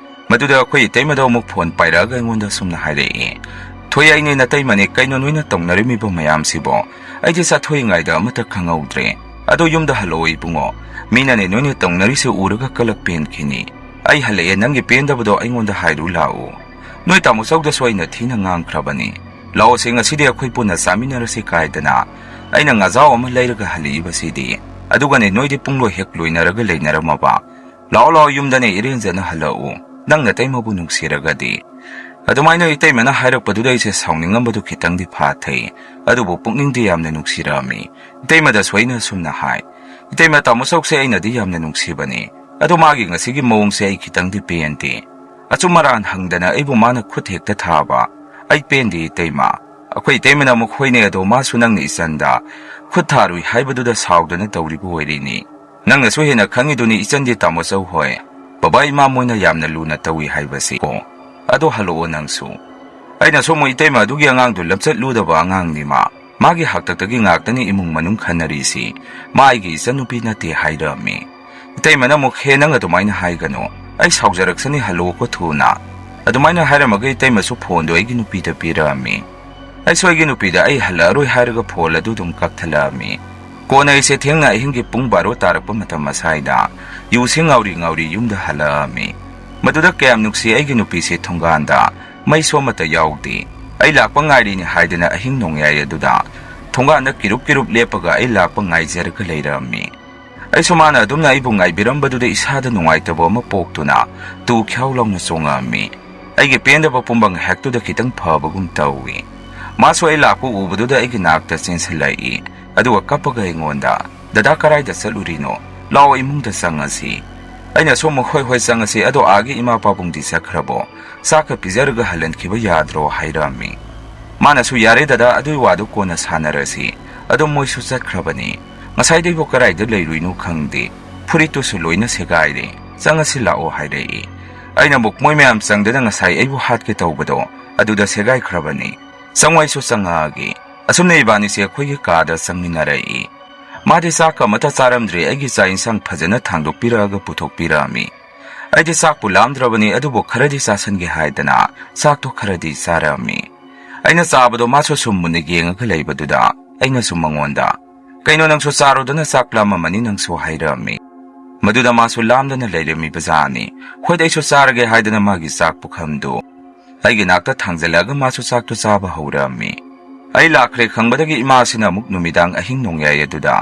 ꯃꯗꯨꯗ ꯑꯩꯈꯣꯏ ꯏꯇꯩꯃꯗ ꯑꯃꯨꯛ ꯐꯣꯟ ꯄꯥꯏꯔꯛꯑꯒ ꯑꯩꯉꯣꯟꯗ ꯁꯨꯝꯅ ꯍꯥꯏꯔꯛꯏ꯫ ꯊꯣꯏ ꯑꯩꯅꯦ ꯅꯇꯩꯃꯅꯦ ꯀꯩꯅꯣ ꯅꯣꯏꯅ ꯇꯧꯅꯔꯤꯝꯃꯤꯕ ꯃꯌꯥꯝꯁꯤꯕꯣ? ꯑꯩꯗꯤ ꯆꯠꯊꯣꯛꯏꯉꯩꯗ ꯑꯃꯠꯇ ꯈꯪꯍꯧꯗ꯭ꯔꯦ꯫ ꯑꯗꯣ ꯌꯨꯝꯗ ꯍꯜꯂꯛꯑꯣ ꯏꯕꯨꯡꯉꯣ꯫ ꯃꯤꯅꯅꯦ ꯅꯣꯏꯅ ꯇꯧꯅꯔꯤꯁꯦ ꯎꯔꯒ ꯀꯂꯛ ꯄꯦꯟꯈꯤꯅꯤ꯫ ꯑꯩ ꯍꯜꯂꯛꯑꯦ ꯅꯪꯒꯤ ꯄꯦꯟꯗꯕꯗꯣ ꯑꯩꯉꯣꯟꯗ ꯍꯥꯏꯔꯨ ꯂꯥꯛꯎ꯫ ꯅꯣꯏ ꯇꯥꯃꯣꯆꯧꯗꯁꯨ ꯑꯩꯅ ꯊꯤꯅ ꯉꯥꯡꯈ꯭ꯔꯕꯅꯤ꯫ ꯂꯥꯛꯑꯣꯁꯦ ꯉꯁꯤꯗꯤ ꯑꯩꯈꯣꯏ ꯄꯨꯟꯅ ꯆꯥꯃꯤꯟꯅꯔꯁꯤ ꯀꯥꯏꯗꯅ꯫ ꯑꯩꯅ ꯉꯥꯖꯥꯎ ꯑꯃ ꯂꯩꯔꯒ ꯍꯜꯂꯛꯏꯕꯁꯤꯗꯤ꯫ ꯑꯗꯨꯒꯅꯦ ꯅꯣꯏꯗꯤ ꯄꯨꯡꯂꯣꯏ ꯍꯦꯛ ꯂꯣꯏꯅꯔꯒ ꯂꯩꯅꯔꯝꯃꯕ꯫ ꯂꯥꯛꯑꯣ ꯂꯥꯛꯑꯣ ꯌꯨꯝꯗꯅꯦ ꯏꯔꯦꯟꯖꯅ ꯍꯜꯂꯛꯎ꯫ ꯅꯪ ꯅꯇꯩꯃꯕꯨ ꯅꯨꯡꯁꯤꯔꯒꯗꯤ꯫ ꯑꯗꯨꯃꯥꯏꯅ ꯏꯇꯩꯃꯅ ꯍꯥꯏꯔꯛꯄꯗꯨꯗ ꯑꯩꯁꯦ ꯁꯥꯎꯅꯤꯡꯉꯝꯕꯗꯨ ꯈꯤꯇꯪꯗꯤ ꯐꯥꯊꯩ꯫ ꯑꯗꯨꯕꯨ ꯄꯨꯛꯅꯤꯡꯗꯤ ꯌꯥꯝꯅ ꯅꯨꯡꯁꯤꯔꯛꯑꯝꯃꯤ꯫ ꯏꯇꯩꯃꯗꯁꯨ ꯑꯩꯅ ꯁꯨꯝꯅ ꯍꯥꯏ꯫ ꯏꯇꯩꯃ ꯇꯥꯃꯣꯆꯧꯁꯦ ꯑꯩꯅꯗꯤ ꯌꯥꯝꯅ ꯅꯨꯡꯁꯤꯕꯅꯤ꯫ ꯑꯗꯣ ꯃꯥꯒꯤ ꯉꯁꯤꯒꯤ ꯃꯑꯣꯡꯁꯦ ꯑꯩ ꯈꯤꯇꯪꯗꯤ ꯄꯦꯟꯗꯦ꯫ ꯑꯆꯨꯝ ꯑꯔꯥꯟ ꯍꯪꯗꯅ ꯑꯩꯕꯨ ꯃꯥꯅ ꯈꯨꯠ ꯍꯦꯛꯇ ꯊꯥꯕ꯫ ꯑꯩ ꯄꯦꯟꯗꯦ ꯏꯇꯩꯃ꯫ ꯑꯩꯈꯣꯏ ꯏꯇꯩꯃꯅ ꯑꯃꯨꯛ ꯍꯣꯏꯅꯦ ꯑꯗꯣ ꯃꯥꯁꯨ ꯅꯪꯅ ꯏꯆꯟꯗ ꯈꯨꯠ ꯊꯥꯔꯨꯏ ꯍꯥꯏꯕꯗꯨꯗ ꯁꯥꯎꯗꯅ ꯇꯧꯔꯤꯕ ꯑꯣꯏꯔꯤꯅꯤ꯫ ꯅꯪꯅꯁꯨ ꯍꯦꯟꯅ ꯈꯪꯉꯤꯗꯨꯅꯤ ꯏꯆꯟꯗꯤ ꯇꯥꯃꯣꯆꯧ ꯍꯣꯏ ꯕꯕꯥ ꯏꯃꯥ ꯃꯣꯏꯅ ꯌꯥꯝꯅ ꯂꯨꯅ ꯇꯧꯏ ꯍꯥꯏꯕꯁꯤ ꯀꯣ꯫ ꯑꯗꯣ ꯍꯜꯂꯛꯑꯣ ꯅꯪꯁꯨ꯫ ꯑꯩꯅꯁꯨ ꯑꯃꯨꯛ ꯏꯇꯩꯃ ꯑꯗꯨꯒꯤ ꯑꯉꯥꯡꯗꯨ ꯂꯝꯆꯠꯂꯨꯗꯕ ꯑꯉꯥꯡꯅꯤ ꯃꯥ꯫ ꯃꯥꯒꯤ ꯍꯥꯛꯇꯛꯇꯒꯤ ꯉꯥꯛꯇꯅꯤ ꯏꯃꯨꯡ ꯃꯅꯨꯡ ꯈꯟꯅꯔꯤꯁꯤ꯫ ꯃꯥ ꯑꯩꯒꯤ ꯏꯆꯟꯅꯨꯄꯤ ꯅꯠꯇꯦ ꯍꯥꯏꯔꯛꯑꯝꯃꯤ꯫ ꯏꯇꯩꯃꯅ ꯑꯃꯨꯛ ꯍꯦ ꯅꯪ ꯑꯗꯨꯃꯥꯏꯅ ꯍꯥꯏꯒꯅꯨ꯫ ꯑꯩ ꯁꯥꯎꯖꯔꯛꯁꯅꯤ ꯍꯜꯂꯛꯑꯣꯀꯣ ꯊꯨꯅ꯫ ꯑꯗꯨꯃꯥꯏꯅ ꯍꯥꯏꯔꯝꯃꯒ ꯏꯇꯩꯃꯁꯨ ꯐꯣꯟꯗꯣ ꯑꯩꯒꯤ ꯅꯨꯄꯤꯗ ꯄꯤꯔꯛꯑꯝꯃꯤ꯫ ꯑꯩꯁꯨ ꯑꯩꯒꯤ ꯅꯨꯄꯤꯗ ꯑꯩ ꯍꯜꯂꯛꯑꯔꯣꯏ ꯍꯥꯏꯔꯒ ꯐꯣꯟ ꯑꯗꯨ ꯑꯗꯨꯝ ꯀꯛꯊꯠꯂꯛꯑꯝꯃꯤ꯫ ꯀꯣꯟꯅ ꯑꯩꯁꯦ ꯊꯦꯡꯅ ꯑꯍꯤꯡꯒꯤ ꯄꯨꯡ 12 ꯇꯥꯔꯛꯄ ꯃꯇꯝ ꯑꯁ꯭ꯋꯥꯏꯗ ꯌꯨꯁꯦ ꯉꯥꯎꯔꯤ ꯉꯥꯎꯔꯤ ꯌꯨꯝꯗ ꯍꯜꯂꯛꯑꯝꯃꯤ꯫ ꯃꯗꯨꯗ ꯀꯌꯥꯝ ꯅꯨꯡꯁꯤ ꯑꯩꯒꯤ ꯅꯨꯄꯤꯁꯦ ꯊꯣꯡꯒꯥꯟꯗ ꯃꯩꯁꯨ ꯑꯃꯠꯇ ꯌꯥꯎꯗꯦ꯫ ꯑꯩ ꯂꯥꯛꯄ ꯉꯥꯏꯔꯤꯅꯤ ꯍꯥꯏꯗꯅ ꯑꯍꯤꯡ ꯅꯣꯡꯌꯥꯏ ꯑꯗꯨꯗ ꯊꯣꯡꯒꯥꯟꯗ ꯀꯤꯔꯨꯞ ꯀꯤꯔꯨꯞ ꯂꯦꯞꯄꯒ ꯑꯩ ꯂꯥꯛꯄ ꯉꯥꯏꯖꯔꯒ ꯂꯩꯔꯝꯃꯤ꯫ ꯑꯩꯁꯨ ꯃꯥꯅ ꯑꯗꯨꯝꯅ ꯑꯩꯕꯨ ꯉꯥꯏꯕꯤꯔꯝꯕꯗꯨꯗ ꯏꯁꯥꯗ ꯅꯨꯡꯉꯥꯏꯇꯕ ꯑꯃ ꯄꯣꯛꯇꯨꯅ ꯇꯨ ꯈ꯭ꯌꯥꯎ ꯂꯥꯎꯅ ꯆꯣꯡꯉꯛꯑꯝꯃꯤ꯫ ꯑꯩꯒꯤ ꯄꯦꯟꯗꯕ ꯄꯨꯝꯕ ꯉꯥꯏꯍꯥꯛꯇꯨꯗ ꯈꯤꯇꯪ ꯐꯕꯒꯨꯝ ꯇꯧꯏ꯫ ꯃꯥꯁꯨ ꯑꯩ ꯂꯥꯛꯄ ꯎꯕꯗꯨꯗ ꯑꯩꯒꯤ ꯅꯥꯛꯇ ꯆꯦꯟꯁꯤꯜꯂꯛꯏ꯫ ꯑꯗꯨꯒ ꯀꯞꯄꯒ ꯑꯩꯉꯣꯟꯗ ꯗꯗꯥ ꯀꯔꯥꯏꯗ ꯆꯠꯂꯨꯔꯤꯅꯣ? ꯂꯥꯛꯑꯣ ꯏꯃꯨꯡꯗ ꯆꯪꯉꯁꯤ꯫ ꯑꯩꯅꯁꯨ ꯑꯃꯨꯛ ꯍꯣꯏ ꯍꯣꯏ ꯆꯪꯉꯁꯤ ꯑꯗꯣ ꯑꯥꯒꯤ ꯏꯃꯥ ꯄꯥꯕꯨꯡꯗꯤ ꯆꯠꯈ꯭ꯔꯕꯣ? ꯆꯥꯛꯀ ꯄꯤꯖꯔꯒ ꯍꯜꯍꯟꯈꯤꯕ ꯌꯥꯗ꯭ꯔꯣ ꯍꯥꯏꯔꯛꯑꯝꯃꯤ꯫ ꯃꯥꯅꯁꯨ ꯌꯥꯔꯦ ꯗꯗꯥ ꯑꯗꯨꯏ ꯋꯥꯗꯨ ꯀꯣꯟꯅ ꯁꯥꯟꯅꯔꯁꯤ꯫ ꯑꯗꯣ ꯃꯣꯏꯁꯨ ꯆꯠꯈ꯭ꯔꯕꯅꯤ꯫ ꯉꯁꯥꯏꯗꯩꯕꯨ ꯀꯔꯥꯏꯗ ꯂꯩꯔꯨꯏꯅꯣ ꯈꯪꯗꯦ꯫ ꯐꯨꯔꯤꯠꯇꯨꯁꯨ ꯂꯣꯏꯅ ꯁꯦꯒꯥꯏꯔꯦ꯫ ꯆꯪꯉꯁꯤ ꯂꯥꯛꯑꯣ ꯍꯥꯏꯔꯛꯏ꯫ ꯑꯩꯅ ꯑꯃꯨꯛ ꯃꯣꯏ ꯃꯌꯥꯝ ꯆꯪꯗꯅ ꯉꯁꯥꯏ ꯑꯩꯕꯨ ꯍꯥꯠꯀꯦ ꯇꯧꯕꯗꯣ ꯑꯗꯨꯗ ꯁꯦꯒꯥꯏꯈ꯭ꯔꯕꯅꯤ꯫ ꯆꯪꯉꯣ ꯑꯩꯁꯨ ꯆꯪꯉꯛꯑꯒꯦ꯫ ꯑꯁꯨꯝꯅ ꯏꯕꯥꯅꯤꯁꯦ ꯑꯩꯈꯣꯏꯒꯤ ꯀꯥꯗ ꯆꯪꯃꯤꯟꯅꯔꯛꯏ꯫ ꯃꯥꯗꯤ ꯆꯥꯛꯀ ꯑꯃꯠꯇ ꯆꯥꯔꯝꯗ꯭ꯔꯦ ꯑꯩꯒꯤ ꯆꯥꯛ ꯏꯟꯁꯥꯡ ꯐꯖꯅ ꯊꯥꯡꯗꯣꯛꯄꯤꯔꯛꯑꯒ ꯄꯨꯊꯣꯛꯄꯤꯔꯛꯑꯝꯃꯤ꯫ ꯑꯩꯗꯤ ꯆꯥꯛꯄꯨ ꯂꯥꯝꯗ꯭ꯔꯕꯅꯤ ꯑꯗꯨꯕꯨ ꯈꯔꯗꯤ ꯆꯥꯁꯟꯒꯦ ꯍꯥꯏꯗꯅ ꯆꯥꯛꯇꯣ ꯈꯔꯗꯤ ꯆꯥꯔꯛꯑꯝꯃꯤ꯫ ꯑꯩꯅ ꯆꯥꯕꯗꯣ ꯃꯥꯁꯨ ꯁꯨꯝ ꯃꯨꯟꯅ ꯌꯦꯡꯉꯒ ꯂꯩꯕꯗꯨꯗ ꯑꯩꯅꯁꯨ ꯃꯉꯣꯟꯗ ꯀꯩꯅꯣ ꯅꯪꯁꯨ ꯆꯥꯔꯣꯗꯅ ꯆꯥꯛ ꯂꯥꯝꯃꯝꯃꯅꯤ ꯅꯪꯁꯨ ꯍꯥꯏꯔꯛꯑꯝꯃꯤ꯫ ꯃꯗꯨꯗ ꯃꯥꯁꯨ ꯂꯥꯝꯗꯅ ꯂꯩꯔꯝꯃꯤꯕꯖꯥꯠꯅꯤ꯫ ꯍꯣꯏꯗ ꯑꯩꯁꯨ ꯆꯥꯔꯒꯦ ꯍꯥꯏꯗꯅ ꯃꯥꯒꯤ ꯆꯥꯛ ꯄꯨꯈꯝꯗꯨ ꯑꯩꯒꯤ ꯅꯥꯛꯇ ꯊꯥꯡꯖꯜꯂꯛꯑꯒ ꯃꯥꯁꯨ ꯆꯥꯛꯇꯨ ꯆꯥꯕ ꯍꯧꯔꯛꯑꯝꯃꯤ꯫ ꯑꯩ ꯂꯥꯛꯈ꯭ꯔꯦ ꯈꯪꯕꯗꯒꯤ ꯏꯃꯥꯁꯤꯅ ꯑꯃꯨꯛ ꯅꯨꯃꯤꯗꯥꯡ ꯑꯍꯤꯡ ꯅꯣꯡꯌꯥꯏ ꯑꯗꯨꯗ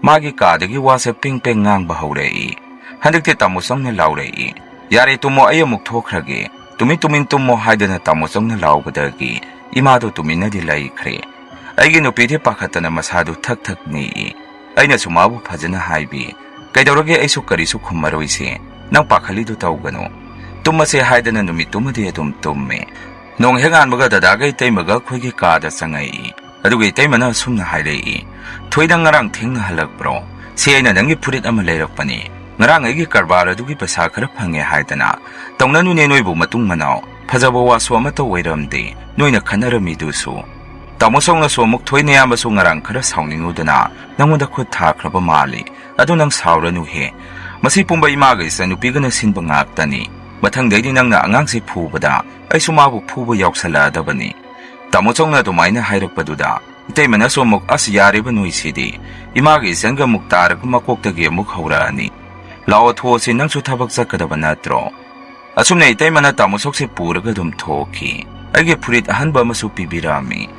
ꯃꯥꯒꯤ ꯀꯥꯗꯒꯤ ꯋꯥꯁꯦ ꯄꯦꯡ ꯄꯦꯡ ꯉꯥꯡꯕ ꯍꯧꯔꯛꯏ꯫ ꯍꯟꯗꯛꯇꯤ ꯇꯥꯃꯣꯆꯧꯅ ꯂꯥꯎꯔꯛꯏ꯫ ꯌꯥꯔꯦ ꯇꯨꯝꯃꯣ ꯑꯩ ꯑꯃꯨꯛ ꯊꯣꯛꯈ꯭ꯔꯒꯦ꯫ ꯇꯨꯃꯤꯟ ꯇꯨꯃꯤꯟ ꯇꯨꯝꯃꯣ ꯍꯥꯏꯗꯅ ꯇꯥꯃꯣꯆꯧꯅ ꯂꯥꯎꯕꯗꯒꯤ ꯏꯃꯥꯗꯣ ꯇꯨꯃꯤꯟꯅꯗꯤ ꯂꯩꯈ꯭ꯔꯦ꯫ ꯑꯩꯒꯤ ꯅꯨꯄꯤꯗꯤ ꯄꯥꯈꯠꯇꯅ ꯃꯁꯥꯗꯨ ꯊꯛ ꯊꯛ ꯅꯤꯛꯏ꯫ ꯑꯩꯅꯁꯨ ꯃꯥꯕꯨ ꯐꯖꯅ ꯍꯥꯏꯕꯤ꯫ ꯀꯩꯗꯧꯔꯒꯦ ꯑꯩꯁꯨ ꯀꯔꯤꯁꯨ ꯈꯨꯝꯃꯔꯣꯏꯁꯦ꯫ ꯅꯪ ꯄꯥꯈꯠꯂꯤꯗꯨ ꯇꯧꯒꯅꯨ꯫ ꯇꯨꯝꯃꯁꯦ ꯍꯥꯏꯗꯅ ꯅꯨꯃꯤꯠꯇꯨꯃꯗꯤ ꯑꯗꯨꯝ ꯇꯨꯝꯃꯦ꯫ ꯅꯣꯡ ꯍꯦꯛ ꯉꯥꯟꯕꯒ ꯗꯗꯥꯒ ꯏꯇꯩꯃꯒ ꯑꯩꯈꯣꯏꯒꯤ ꯀꯥꯗ ꯆꯪꯉꯛꯏ꯫ ꯑꯗꯨꯒ ꯏꯇꯩꯃꯅ ꯑꯁꯨꯝꯅ ꯍꯥꯏꯔꯛꯏ꯫ ꯊꯣꯏꯗ ꯉꯔꯥꯡ ꯊꯦꯡꯅ ꯍꯜꯂꯛꯄ꯭ꯔꯣ? ꯁꯤ ꯑꯩꯅ ꯅꯪꯒꯤ ꯐꯨꯔꯤꯠ ꯑꯃ ꯂꯩꯔꯛꯄꯅꯤ꯫ ꯉꯔꯥꯡ ꯑꯩꯒꯤ ꯀꯔꯕꯥꯔ ꯑꯗꯨꯒꯤ ꯄꯩꯁꯥ ꯈꯔ ꯐꯪꯉꯦ ꯍꯥꯏꯗꯅ ꯇꯧꯅꯅꯨꯅꯦ ꯅꯣꯏꯕꯨ ꯃꯇꯨꯡ ꯃꯅꯥꯎ꯫ ꯐꯖꯕ ꯋꯥꯁꯨ ꯑꯃꯠꯇ ꯑꯣꯏꯔꯝꯗꯦ ꯅꯣꯏꯅ ꯈꯟꯅꯔꯝꯃꯤꯗꯨꯁꯨ꯫ ꯇꯥꯃꯣꯆꯧꯅꯁꯨ ꯑꯃꯨꯛ ꯊꯣꯏꯅꯌꯥꯝꯕꯁꯨ ꯉꯔꯥꯡ ꯈꯔ ꯁꯥꯎꯅꯤꯡꯉꯨꯗꯅ ꯅꯪꯉꯣꯟꯗ ꯈꯨꯠ ꯊꯥꯈ꯭ꯔꯕ ꯃꯥꯜꯂꯤ꯫ ꯑꯗꯨ ꯅꯪ ꯁꯥꯎꯔꯅꯨꯍꯦ꯫ ꯃꯁꯤ ꯄꯨꯝꯕ ꯏꯃꯥꯒ ꯏꯆꯟꯅꯨꯄꯤꯒꯅ ꯁꯤꯟꯕ ꯉꯥꯛꯇꯅꯤ꯫ ꯃꯊꯪꯗꯩꯗꯤ ꯅꯪꯅ ꯑꯉꯥꯡꯁꯤ ꯐꯨꯕꯗ ꯑꯩꯁꯨ ꯃꯥꯕꯨ ꯐꯨꯕ ꯌꯥꯎꯁꯜꯂꯛꯑꯗꯕꯅꯤ꯫ ꯇꯥꯃꯣꯆꯧꯅ ꯑꯗꯨꯃꯥꯏꯅ ꯍꯥꯏꯔꯛꯄꯗꯨꯗ ꯏꯇꯩꯃꯅꯁꯨ ꯑꯃꯨꯛ ꯑꯁ ꯌꯥꯔꯤꯕ ꯅꯣꯏꯁꯤꯗꯤ ꯑꯤꯃꯥꯒ ꯏꯆꯟꯒ ꯑꯃꯨꯛ ꯇꯥꯔꯒ ꯃꯀꯣꯛꯇꯒꯤ ꯑꯃꯨꯛ ꯍꯧꯔꯛꯑꯅꯤ꯫ ꯂꯥꯛꯑꯣ ꯊꯣꯛꯑꯁꯤ ꯅꯪꯁꯨ ꯊꯕꯛ ꯆꯠꯀꯗꯕ ꯅꯠꯇ꯭ꯔꯣ? ꯑꯁꯨꯝꯅ ꯏꯇꯩꯃꯅ ꯇꯥꯃꯣꯆꯧꯁꯦ ꯄꯨꯔꯒ ꯑꯗꯨꯝ ꯊꯣꯛꯈꯤ꯫ ꯑꯩꯒꯤ ꯐꯨꯔꯤꯠ ꯑꯍꯟꯕ ꯑꯃꯁꯨ ꯄꯤꯕꯤꯔꯛꯑꯝꯃꯤ꯫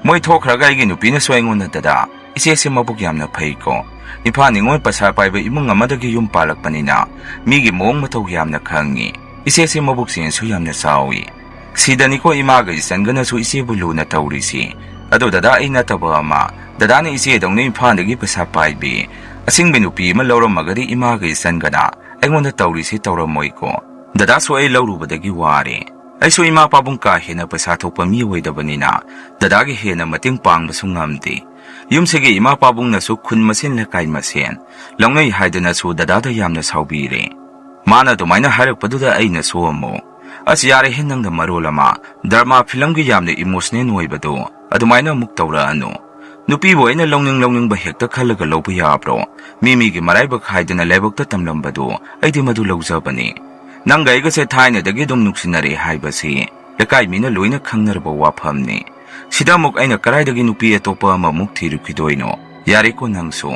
ꯃꯣꯏ ꯊꯣꯛꯈ꯭ꯔꯒ ꯑꯩꯒꯤ ꯅꯨꯄꯤꯅꯁꯨ ꯑꯩꯉꯣꯟꯗ ꯗꯗꯥ ꯏꯆꯦꯁꯦ ꯃꯕꯨꯛ ꯌꯥꯝꯅ ꯐꯩꯀꯣ꯫ ꯏꯝꯐꯥꯜ ꯅꯤꯉꯣꯜ ꯄꯩꯁꯥ ꯄꯥꯏꯕ ꯏꯃꯨꯡ ꯑꯃꯗꯒꯤ ꯌꯨꯝ ꯄꯥꯜꯂꯛꯄꯅꯤꯅ ꯃꯤꯒꯤ ꯃꯑꯣꯡ ꯃꯇꯧ ꯌꯥꯝꯅ ꯈꯪꯉꯤ꯫ ꯏꯆꯦꯁꯦ ꯃꯕꯨꯛꯆꯦꯜꯁꯨ ꯌꯥꯝꯅ ꯆꯥꯎꯏ꯫ ꯁꯤꯗꯅꯤꯀꯣ ꯏꯃꯥꯒ ꯏꯆꯟꯒꯅꯁꯨ ꯏꯆꯦꯕꯨ ꯂꯨꯅ ꯇꯧꯔꯤꯁꯤ꯫ ꯑꯗꯣ ꯗꯗꯥ ꯑꯩ ꯅꯠꯇꯕ ꯑꯃ ꯗꯗꯥꯅ ꯏꯆꯦꯗꯧꯅ ꯏꯝꯐꯥꯜꯗꯒꯤ ꯄꯩꯁꯥ ꯄꯥꯏꯕꯤ ꯑꯁꯤꯡꯕ ꯅꯨꯄꯤ ꯑꯃ ꯂꯧꯔꯝꯃꯒꯗꯤ ꯏꯃꯥꯒ ꯏꯆꯟꯒꯅ ꯑꯩꯉꯣꯟꯗ ꯇꯧꯔꯤꯁꯤ ꯇꯧꯔꯝꯃꯣꯏꯀꯣ꯫ ꯗꯗꯥꯁꯨ ꯑꯩ ꯂꯧꯔꯨꯕꯗꯒꯤ ꯋꯥꯔꯦ꯫ ꯑꯩꯁꯨ ꯏꯃꯥ ꯄꯥꯕꯨꯡ ꯀꯥ ꯍꯦꯟꯅ ꯄꯩꯁꯥ ꯊꯣꯛꯄ ꯃꯤ ꯑꯣꯏꯗꯕꯅꯤꯅ ꯗꯗꯥꯒꯤ ꯍꯦꯟꯅ ꯃꯇꯦꯡ ꯄꯥꯡꯕꯁꯨ ꯉꯝꯗꯦ꯫ ꯌꯨꯝꯁꯤꯒꯤ ꯏꯃꯥ ꯄꯥꯕꯨꯡꯅꯁꯨ ꯈꯨꯟ ꯃꯁꯦꯟ ꯂꯩꯀꯥꯏ ꯃꯁꯦꯟ ꯂꯧꯅꯩ ꯍꯥꯏꯗꯅꯁꯨ ꯗꯗꯥꯗ ꯌꯥꯝꯅ ꯁꯥꯎꯕꯤꯔꯦ꯫ ꯃꯥꯅ ꯑꯗꯨꯃꯥꯏꯅ ꯍꯥꯏꯔꯛꯄꯗꯨꯗ ꯑꯩꯅꯁꯨ ꯑꯃꯨꯛ ꯑꯁ ꯌꯥꯔꯦꯍꯦ ꯅꯪꯅ ꯃꯔꯣꯜ ꯑꯃ ꯗꯔꯃꯥ ꯐꯤꯂꯝꯒꯤ ꯌꯥꯝꯅ ꯏꯃꯣꯁꯅꯦꯜ ꯑꯣꯏꯕꯗꯣ ꯑꯗꯨꯃꯥꯏꯅ ꯑꯃꯨꯛ ꯇꯧꯔꯛꯑꯅꯨ ꯅꯨꯄꯤꯕꯨ ꯑꯩꯅ ꯂꯧꯅꯤꯡꯕ ꯍꯦꯛꯇ ꯈꯜꯂꯒ ꯂꯧꯕ ꯌꯥꯕ꯭ꯔꯣ ꯃꯤꯒꯤ ꯃꯔꯥꯏꯕꯛ ꯍꯥꯏꯗꯅ ꯂꯥꯏꯕꯛꯇ ꯇꯝꯂꯝꯕꯗꯣ ꯑꯩꯗꯤ ꯃꯗꯨ ꯂꯧꯖꯕꯅꯤ ꯅꯪꯒ ꯑꯩꯒꯁꯦ ꯊꯥꯏꯅꯗꯒꯤ ꯑꯗꯨꯝ ꯅꯨꯡꯁꯤꯅꯔꯦ ꯍꯥꯏꯕꯁꯤ ꯂꯩꯀꯥꯏ ꯃꯤꯅ ꯂꯣꯏꯅ ꯈꯪꯅꯔꯕ ꯋꯥꯐꯝꯅꯤ ꯁꯤꯗ ꯑꯃꯨꯛ ꯑꯩꯅ ꯀꯔꯥꯏꯗꯒꯤ ꯅꯨꯄꯤ ꯑꯇꯣꯞꯄ ꯑꯃꯃꯨꯛ ꯊꯤꯔꯨꯈꯤꯗꯣꯏꯅꯣ ꯌꯥꯔꯦꯀꯣ ꯅꯪꯁꯨ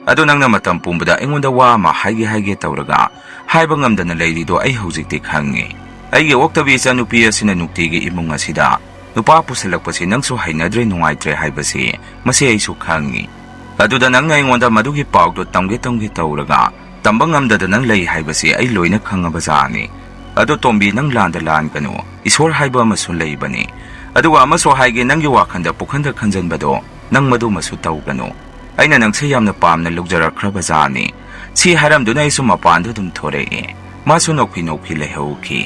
ꯑꯗꯣ ꯅꯪꯅ ꯃꯇꯝ ꯄꯨꯝꯕꯗ ꯑꯩꯉꯣꯟꯗ ꯋꯥ ꯑꯃ ꯍꯥꯏꯒꯦ ꯇꯧꯔꯒ ꯍꯥꯏꯕ ꯉꯝꯗꯅ ꯂꯩꯔꯤꯗꯣ ꯑꯩ ꯍꯧꯖꯤꯛꯇꯤ ꯈꯪꯉꯤ ꯑꯩꯒꯤ ꯑꯣꯛꯇꯕꯤ ꯏꯆꯥꯅꯨꯄꯤ ꯑꯁꯤꯅ ꯅꯨꯡꯇꯤꯒꯤ ꯏꯃꯨꯡ ꯑꯁꯤꯗ ꯅꯨꯄꯥ ꯄꯨꯁꯜꯂꯛꯄꯁꯤ ꯅꯪꯁꯨ ꯍꯩꯅꯗ꯭ꯔꯦ ꯅꯨꯡꯉꯥꯏꯇ꯭ꯔꯦ ꯍꯥꯏꯕꯁꯤ ꯃꯁꯤ ꯑꯩꯁꯨ ꯈꯪꯉꯤ ꯑꯗꯨꯗ ꯅꯪꯅ ꯑꯩꯉꯣꯟꯗ ꯃꯗꯨꯒꯤ ꯄꯥꯎꯗꯣ ꯇꯝꯒꯦ ꯇꯧꯔꯒ ꯇꯝꯕ ꯉꯝꯗꯗꯅ ꯂꯩ ꯍꯥꯏꯕꯁꯤ ꯑꯩ ꯂꯣꯏꯅ ꯈꯪꯉꯕꯖꯥꯠꯅꯤ ꯑꯗꯣ ꯇꯣꯝꯕꯤ ꯅꯪ ꯂꯥꯟꯗ ꯂꯥꯟꯒꯅꯨ ꯏꯁꯣꯔ ꯍꯥꯏꯕ ꯑꯃꯁꯨ ꯂꯩꯕꯅꯤ ꯑꯗꯨꯒ ꯑꯃꯁꯨ ꯍꯥꯏꯒꯦ ꯅꯪꯒꯤ ꯋꯥꯈꯟꯗ ꯄꯨꯈꯟꯗ ꯈꯟꯖꯟꯕꯗꯣ ꯅꯪ ꯃꯗꯨꯃꯁꯨ ꯇꯧꯒꯅꯨ ꯑꯩꯅ ꯅꯪꯁꯦ ꯌꯥꯝꯅ ꯄꯥꯝꯅ ꯂꯧꯖꯔꯛꯈ꯭ꯔꯕꯖꯥꯠꯅꯤ ꯁꯤ ꯍꯥꯏꯔꯝꯗꯨꯅ ꯑꯩꯁꯨ ꯃꯄꯥꯟꯗ ꯑꯗꯨꯝ ꯊꯣꯔꯛꯑꯦ ꯃꯥꯁꯨ ꯅꯣꯛꯐꯤ ꯂꯩꯍꯧꯈꯤ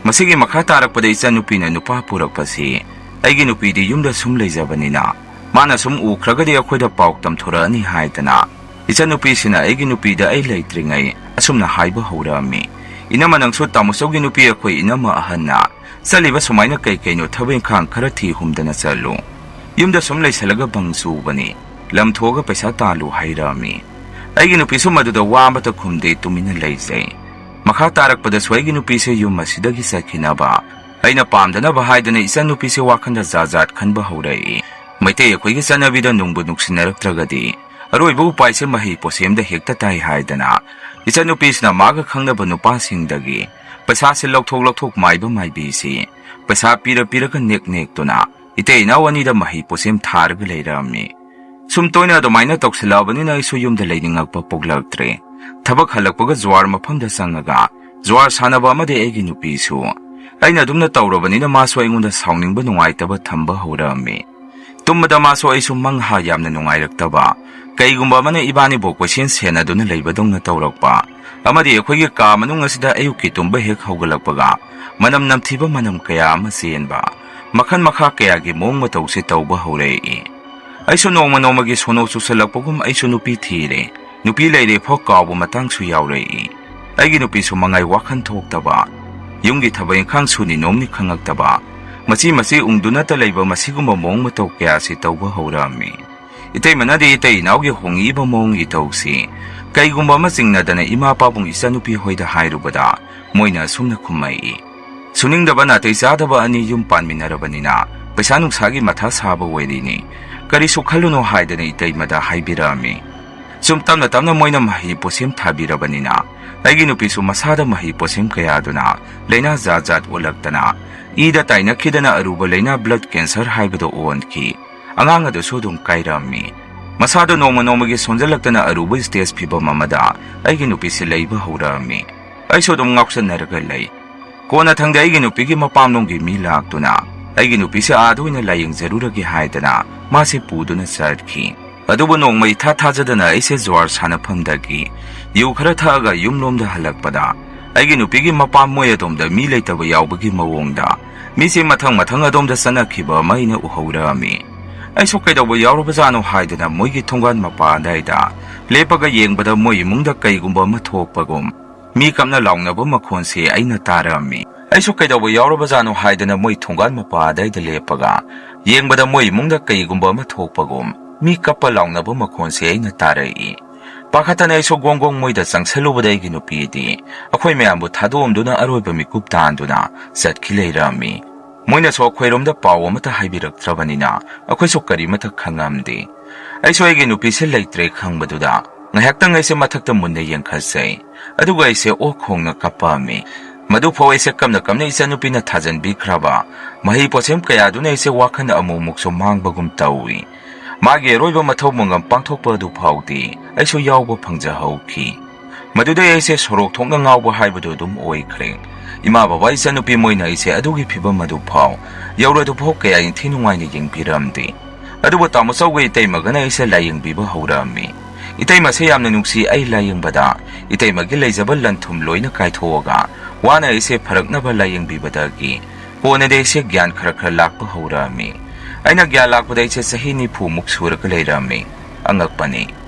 ꯃꯁꯤꯒꯤ ꯃꯈꯥ ꯇꯥꯔꯛꯄꯗ ꯏꯆꯥꯅꯨꯄꯤꯅ ꯅꯨꯄꯥ ꯄꯨꯔꯛꯄꯁꯤ ꯑꯩꯒꯤ ꯅꯨꯄꯤꯗꯤ ꯌꯨꯝꯗ ꯁꯨꯝ ꯂꯩꯖꯕꯅꯤ나 ꯃꯥꯅ ꯁꯨꯝ ꯎꯈ꯭ꯔꯒꯗꯤ ꯑꯩꯈꯣꯏꯗ ꯄꯥꯎ ꯇꯝꯊꯣꯔꯛꯑꯅꯤ ꯍꯥꯏꯗꯅ ꯏꯆꯥꯅꯨꯄꯤꯁꯤꯅ ꯑꯩꯒꯤ ꯅꯨꯄꯤꯗ ꯑꯩ ꯂꯩꯇ꯭ꯔꯤꯉꯩ ꯑꯁꯨꯝꯅ ꯍꯥꯏꯕ ꯍꯧꯔꯛꯑꯝꯃꯤ ꯏꯅꯝꯃ ꯅꯪꯁꯨ ꯇꯥꯃꯣꯆꯧꯒꯤ ꯅꯨꯄꯤ ꯑꯩꯈꯣꯏ ꯏꯅꯝꯃ ꯑꯍꯟꯅ ꯆꯠꯂꯤꯕ ꯁꯨꯃꯥꯏꯅ ꯀꯩꯅꯣ ꯊꯕꯛ ꯏꯪꯈꯥꯡ ꯈꯔ ꯊꯤ ꯍꯨꯝꯗꯅ ꯆꯠꯂꯨ ꯌꯨꯝꯗ ꯁꯨꯝ ꯂꯩꯁꯜꯂꯒ ꯕꯪ ꯆꯨꯕꯅꯤ ꯂꯝ ꯊꯣꯛꯑꯒ ꯄꯩꯁꯥ ꯇꯥꯜꯂꯨ ꯍꯥꯏꯔꯛꯑꯝꯃꯤ ꯑꯩꯒꯤ ꯅꯨꯄꯤꯁꯨ ꯃꯗꯨꯗ ꯋꯥ ꯑꯃꯇ ꯈꯨꯝꯗꯦ ꯇꯨꯃꯤꯟꯅ ꯂꯩꯖꯩ ꯃꯈꯥ ꯇꯥꯔꯛꯄꯗꯁꯨ ꯑꯩꯒꯤ ꯅꯨꯄꯤꯁꯦ ꯌꯨꯝ ꯑꯁꯤꯗꯒꯤ ꯆꯠꯈꯤꯅꯕ ꯑꯩꯅ ꯄꯥꯝꯗꯅꯕ ꯍꯥꯏꯗꯅ ꯏꯆꯥꯅꯨꯄꯤꯁꯦ ꯋꯥꯈꯟꯗ ꯖꯥꯠ ꯈꯟꯕ ꯍꯧꯔꯛꯏ ꯃꯩꯇꯩ ꯑꯩꯈꯣꯏꯒꯤ ꯆꯠꯅꯕꯤꯗ ꯅꯨꯡꯕꯨ ꯅꯨꯡꯁꯤꯅꯔꯛꯇ꯭ꯔꯒꯗꯤ ꯑꯔꯣꯏꯕ ꯎꯄꯥꯏꯁꯦ ꯃꯍꯩ ꯄꯣꯠꯁꯦꯝꯗ ꯍꯦꯛꯇ ꯇꯥꯏ ꯍꯥꯏꯗꯅ ꯏꯆꯥꯅꯨꯄꯤꯁꯤꯅ ꯃꯥꯒ ꯈꯪꯅꯕ ꯅꯨꯄꯥꯁꯤꯡꯗꯒꯤ ꯄꯩꯁꯥꯁꯦ ꯂꯧꯊꯣꯛ ꯃꯥꯏꯕ ꯃꯥꯏꯕꯤꯁꯤ ꯄꯩꯁꯥ ꯄꯤꯔꯒ ꯅꯦꯛꯇꯨꯅ ꯏꯇꯩ ꯏꯅꯥꯎ ꯑꯅꯤꯗ ꯃꯍꯩ ꯄꯣꯠꯁꯦꯝ ꯊꯥꯔꯒ ꯂꯩꯔꯝꯃꯤ ꯁꯨꯝ ꯇꯣꯏꯅ ꯑꯗꯨꯃꯥꯏꯅ ꯇꯧꯁꯤꯜꯂꯛꯑꯕꯅꯤꯅ ꯑꯩꯁꯨ ꯌꯨꯝꯗ ꯂꯩꯅꯤꯡꯉꯛꯄ ꯄꯣꯛꯂꯛꯇ꯭ꯔꯦ ꯊꯕꯛ ꯍꯜꯂꯛꯄꯒ ꯖꯨꯋꯥꯔ ꯃꯐꯝꯗ ꯆꯪꯉꯒ ꯖꯨꯋꯥꯔ ꯁꯥꯟꯅꯕ ꯑꯃꯗꯤ ꯑꯩꯒꯤ ꯅꯨꯄꯤꯁꯨ ꯑꯩꯅ ꯑꯗꯨꯝꯅ ꯇꯧꯔꯕꯅꯤꯅ ꯃꯥꯁꯨ ꯑꯩꯉꯣꯟꯗ ꯁꯥꯎꯅꯤꯡꯕ ꯅꯨꯡꯉꯥꯏꯇꯕ ꯊꯝꯕ ꯍꯧꯔꯛꯑꯝꯃꯤ ꯇꯨꯝꯕꯗ ꯃꯥꯁꯨ ꯑꯩꯁꯨ ꯃꯪꯍꯥ ꯌꯥꯝꯅ ꯅꯨꯡꯉꯥꯏꯔꯛꯇꯕ ꯀꯩꯒꯨꯝꯕ ꯑꯃꯅ ꯏꯕꯥꯅꯤꯕꯨ ꯀꯣꯏꯁꯦꯟ ꯁꯦꯟꯅꯗꯨꯅ ꯂꯩꯕꯗꯧꯅ ꯇꯧꯔꯛꯄ ꯑꯃꯗꯤ ꯑꯩꯈꯣꯏꯒꯤ ꯀꯥ ꯃꯅꯨꯡ ꯑꯁꯤꯗ ꯑꯌꯨꯛꯀꯤ ꯇꯨꯝꯕ ꯍꯦꯛ ꯍꯧꯒꯠꯂꯛꯄꯒ ꯃꯅꯝ ꯅꯝꯊꯤꯕ ꯃꯅꯝ ꯀꯌꯥ ꯑꯃ ꯆꯦꯟꯕ ꯃꯈꯟ ꯃꯈꯥ ꯀꯌꯥꯒꯤ ꯃꯑꯣꯡ ꯃꯇꯧꯁꯤ ꯇꯧꯕ ꯍꯧꯔꯛꯏ ꯑꯩꯁꯨ ꯅꯣꯡꯃꯒꯤ ꯁꯣꯅꯣ ꯆꯨꯁꯜꯂꯛꯄꯒꯨꯝ ꯑꯩꯁꯨ ꯅꯨꯄꯤ ꯊꯤꯔꯦ ꯅꯨꯄꯤ ꯂꯩꯔꯦ ꯐꯥꯎ ꯀꯥꯎꯕ ꯃꯇꯥꯡꯁꯨ ꯌꯥꯎꯔꯛꯏ ꯑꯩꯒꯤ ꯅꯨꯄꯤꯁꯨ ꯃꯉꯥꯏ ꯋꯥꯈꯟ ꯊꯣꯛꯇꯕ ꯌꯨꯝꯒꯤ ꯊꯕꯛ ꯏꯪꯈꯥꯡ ꯁꯨꯅꯤ ꯅꯣꯝꯅꯤ ꯈꯪꯉꯛꯇꯕ ꯃꯆꯤ ꯎꯡꯗꯨꯅꯇ ꯂꯩꯕ ꯃꯁꯤꯒꯨꯝꯕ ꯃꯑꯣꯡ ꯃꯇꯧ ꯀꯌꯥꯁꯤ ꯇꯧꯕ ꯍꯧꯔꯛꯑꯝꯃꯤ ꯏꯇꯩꯃꯅꯗꯤ ꯏꯇꯩ ꯏꯅꯥꯎꯒꯤ ꯍꯣꯡꯉꯛꯏꯕ ꯃꯑꯣꯡ ꯏꯇꯧꯁꯤ ꯀꯩꯒꯨꯝꯕ ꯑꯃ ꯆꯤꯡꯅꯗꯅ ꯏꯃꯥ ꯄꯥꯕꯨꯡ ꯏꯆꯥꯅꯨꯄꯤ ꯍꯣꯏꯗ ꯍꯥꯏꯔꯨꯕꯗ ꯃꯣꯏꯅ ꯑꯁꯨꯝꯅ ꯈꯨꯝꯃꯛꯏ ꯁꯨꯅꯤꯡꯗꯕ ꯅꯥꯇꯩ ꯆꯥꯗꯕ ꯑꯅꯤ ꯌꯨꯝ ꯄꯥꯟꯃꯤꯟꯅꯔꯕꯅꯤꯅ ꯄꯩꯁꯥ ꯅꯨꯡꯁꯥꯒꯤ ꯃꯊꯥ ꯁꯥꯕ ꯑꯣꯏꯔꯤꯅꯤ ꯀꯔꯤꯁꯨ ꯈꯜꯂꯨꯅꯣ ꯍꯥꯏꯗꯅ ꯏꯇꯩꯃꯗ ꯍꯥꯏꯕꯤꯔꯛꯑꯝꯃꯤ ꯁꯨꯝ ꯇꯞꯅ ꯃꯣꯏꯅ ꯃꯍꯩ ꯄꯣꯠꯁꯦꯝ ꯊꯥꯕꯤꯔꯕꯅꯤꯅ ꯑꯩꯒꯤ ꯅꯨꯄꯤꯁꯨ ꯃꯁꯥꯗ ꯃꯍꯩ ꯄꯣꯠꯁꯦꯝ ꯀꯌꯥꯗꯨꯅ ꯂꯩꯅꯥ ꯖꯥꯠ ꯑꯣꯜꯂꯛꯇꯅ ꯏꯗ ꯇꯥꯏꯅꯈꯤꯗꯅ ꯑꯔꯨꯕ ꯂꯩꯅꯥ ꯕ꯭ꯂꯗ ꯀꯦꯟꯁꯔ ꯍꯥꯏꯕꯗꯣ ꯑꯣꯟꯈꯤ ꯑꯉꯥꯡ ꯑꯗꯨꯁꯨ ꯑꯗꯨꯝ ꯀꯥꯏꯔꯝꯃꯤ ꯃꯁꯥꯗꯣ ꯅꯣꯡꯃꯒꯤ ꯁꯣꯟꯖꯜꯂꯛꯇꯅ ꯑꯔꯨꯕ ꯁ꯭ꯇꯦꯖ ꯐꯤꯕꯝ ꯑꯃꯗ ꯑꯩꯒꯤ ꯅꯨꯄꯤꯁꯤ ꯂꯩꯕ ꯍꯧꯔꯛꯑꯝꯃꯤ ꯑꯩꯁꯨ ꯑꯗꯨꯝ ꯉꯥꯎꯁꯟꯅꯔꯒ ꯂꯩ ꯀꯣꯟꯅ ꯊꯪꯗ ꯑꯩꯒꯤ ꯅꯨꯄꯤꯒꯤ ꯃꯄꯥꯝꯂꯣꯝꯒꯤ ꯃꯤ ꯂꯥꯛꯇꯨꯅ ꯑꯩꯒꯤ ꯅꯨꯄꯤꯁꯦ ꯑꯥꯗ ꯑꯣꯏꯅ ꯂꯥꯌꯦꯡꯖꯔꯨꯔꯒꯦ ꯍꯥꯏꯗꯅ ꯃꯥꯁꯦ ꯄꯨꯗꯨꯅ ꯆꯠꯈꯤ ꯑꯗꯨꯕꯨ ꯅꯣꯡꯃ ꯏꯊꯥ ꯊꯥꯖꯗꯅ ꯑꯩꯁꯦ ꯖꯨꯋꯥꯔ ꯁꯥꯟꯅꯐꯝꯗꯒꯤ ꯌꯨ ꯈꯔ ꯊꯛꯑꯒ ꯌꯨꯝꯂꯣꯝꯗ ꯍꯜꯂꯛꯄꯗ ꯑꯩꯒꯤ ꯅꯨꯄꯤꯒꯤ ꯃꯄꯥꯝ ꯃꯣꯏ ꯑꯗꯣꯝꯗ ꯃꯤ ꯂꯩꯇꯕ ꯌꯥꯎꯕꯒꯤ ꯃꯑꯣꯡꯗ ꯃꯤꯁꯦ ꯃꯊꯪ ꯑꯗꯣꯝꯗ ꯆꯠꯅꯈꯤꯕ ꯑꯃ ꯑꯩꯅ ꯎꯍꯧꯔꯛꯑꯝꯃꯤ ꯑꯩꯁꯨ ꯀꯩꯗꯧꯕ ꯌꯥꯎꯔꯕꯖꯥꯠꯅꯣ ꯍꯥꯏꯗꯅ ꯃꯣꯏꯒꯤ ꯊꯣꯡꯒꯥꯟ ꯃꯄꯥ ꯑꯗꯥꯏꯗ ꯂꯦꯞꯄꯒ ꯌꯦꯡꯕꯗ ꯃꯣꯏ ꯏꯃꯨꯡꯗ ꯀꯩꯒꯨꯝꯕ ꯑꯃ ꯊꯣꯛꯄꯒꯨꯝ ꯃꯤ ꯀꯞꯅ ꯂꯥꯎꯅꯕ ꯃꯈꯣꯟꯁꯦ ꯑꯩꯅ ꯇꯥꯔꯝꯃꯤ ꯑꯩꯁꯨ ꯀꯩꯗꯧꯕ ꯌꯥꯎꯔꯕꯖꯥꯠꯅꯣ ꯍꯥꯏꯗꯅ ꯃꯣꯏ ꯊꯣꯡꯒꯥꯟ ꯃꯄꯥ ꯑꯗꯥꯏꯗ ꯂꯦꯞꯄꯒ ꯌꯦꯡꯕꯗ ꯃꯣꯏ ꯏꯃꯨꯡꯗ ꯀꯩꯒꯨꯝꯕ ꯑꯃ ꯊꯣꯛꯄꯒꯨꯝ ꯃꯤ ꯀꯞꯄ ꯂꯥꯎꯅꯕ ꯃꯈꯣꯟꯁꯦ ꯑꯩꯅ ꯇꯥꯔꯛꯏ ꯄꯥꯈꯠꯇꯅ ꯑꯩꯁꯨ ꯒꯣꯡ ꯃꯣꯏꯗ ꯆꯪꯁꯜꯂꯨꯕꯗ ꯑꯩꯒꯤ ꯅꯨꯄꯤꯗꯤ ꯑꯩꯈꯣꯏ ꯃꯌꯥꯝꯕꯨ ꯊꯥꯗꯣꯛꯑꯝꯗꯨꯅ ꯑꯔꯣꯏꯕ ꯃꯤꯀꯨꯞ ꯇꯥꯟꯗꯨꯅ ꯆꯠꯈꯤ ꯂꯩꯔꯝꯃꯤ ꯃꯣꯏꯅꯁꯨ ꯑꯩꯈꯣꯏꯔꯣꯝꯗ ꯄꯥꯎ ꯑꯃꯠꯇ ꯍꯥꯏꯕꯤꯔꯛꯇ꯭ꯔꯕꯅꯤꯅ ꯑꯩꯈꯣꯏꯁꯨ ꯀꯔꯤꯃꯠꯇ ꯈꯪꯉꯝꯗꯦ ꯑꯩꯁꯨ ꯑꯩꯒꯤ ꯅꯨꯄꯤꯁꯦ ꯂꯩꯇ꯭ꯔꯦ ꯈꯪꯕꯗꯨꯗ ꯉꯥꯏꯍꯥꯛꯇꯪ ꯑꯩꯁꯦ ꯃꯊꯛꯇ ꯃꯨꯟꯅ ꯌꯦꯡꯈꯠꯆꯩ ꯑꯗꯨꯒ ꯑꯩꯁꯦ ꯑꯣꯛ ꯈꯣꯡꯅ ꯀꯞꯄꯝꯃꯤ ꯃꯗꯨꯐꯥꯎ ꯑꯩꯁꯦ ꯀꯞꯅ ꯏꯆꯥꯅꯨꯄꯤꯅ ꯊꯥꯖꯟꯕꯤꯈ꯭ꯔꯕ ꯃꯍꯩ ꯄꯣꯠꯁꯦꯝ ꯀꯌꯥꯗꯨꯅ ꯑꯩꯁꯦ ꯋꯥꯈꯜ ꯑꯃꯨꯛꯁꯨ ꯃꯥꯡꯕꯒꯨꯝ ꯇꯧꯏ ꯃꯥꯒꯤ ꯑꯔꯣꯏꯕ ꯃꯊꯧ ꯃꯉꯝ ꯄꯥꯡꯊꯣꯛꯄ ꯑꯗꯨ ꯐꯥꯎꯗꯤ ꯑꯩꯁꯨ ꯌꯥꯎꯕ ꯐꯪꯖꯍꯧꯈꯤ ꯃꯗꯨꯗꯩ ꯑꯩꯁꯦ ꯁꯣꯔꯣꯛ ꯊꯣꯛꯅ ꯉꯥꯎꯕ ꯍꯥꯏꯕꯗꯨ ꯑꯗꯨꯝ ꯑꯣꯏꯈ꯭ꯔꯦ ꯏꯃꯥ ꯕꯕꯥ ꯏꯆꯥꯅꯨꯄꯤ ꯃꯣꯏꯅ ꯑꯩꯁꯦ ꯑꯗꯨꯒꯤ ꯐꯤꯕꯝ ꯑꯗꯨ ꯐꯥꯎ ꯌꯧꯔꯗꯨꯐꯥꯎ ꯀꯌꯥ ꯏꯟꯊꯤ ꯅꯨꯡꯉꯥꯏꯅ ꯌꯦꯡꯕꯤꯔꯝꯗꯦ ꯑꯗꯨꯕꯨ ꯇꯥꯃꯣꯆꯧꯒ ꯏꯇꯩꯃꯒꯅ ꯑꯩꯁꯦ ꯂꯥꯌꯦꯡꯕꯤꯕ ꯍꯧꯔꯛꯑꯝꯃꯤ ꯏꯇꯩꯃꯁꯦ ꯌꯥꯝꯅ ꯅꯨꯡꯁꯤ ꯑꯩ ꯂꯥꯌꯦꯡꯕꯗ ꯏꯇꯩꯃꯒꯤ ꯂꯩꯖꯕ ꯂꯟ ꯊꯨꯝ ꯂꯣꯏꯅ ꯀꯥꯏꯊꯣꯛꯑꯒ ꯋꯥꯅ ꯑꯩꯁꯦ ꯐꯔꯛꯅꯕ ꯂꯥꯌꯦꯡꯕꯤꯕꯗꯒꯤ ꯀꯣꯟꯅꯗꯤ ꯑꯩꯁꯦ ꯒ꯭ꯌꯥꯟ ꯈꯔ ꯂꯥꯛꯄ ꯍꯧꯔꯛꯑꯝꯃꯤ ꯑꯩꯅ ꯒ꯭ꯌꯥꯟ ꯂꯥꯛꯄꯗ ꯑꯩꯁꯦ ꯆꯍꯤ 90 ꯁꯨꯔꯒ ꯂꯩꯔꯝꯃꯤ ꯑꯉꯛꯄꯅꯤ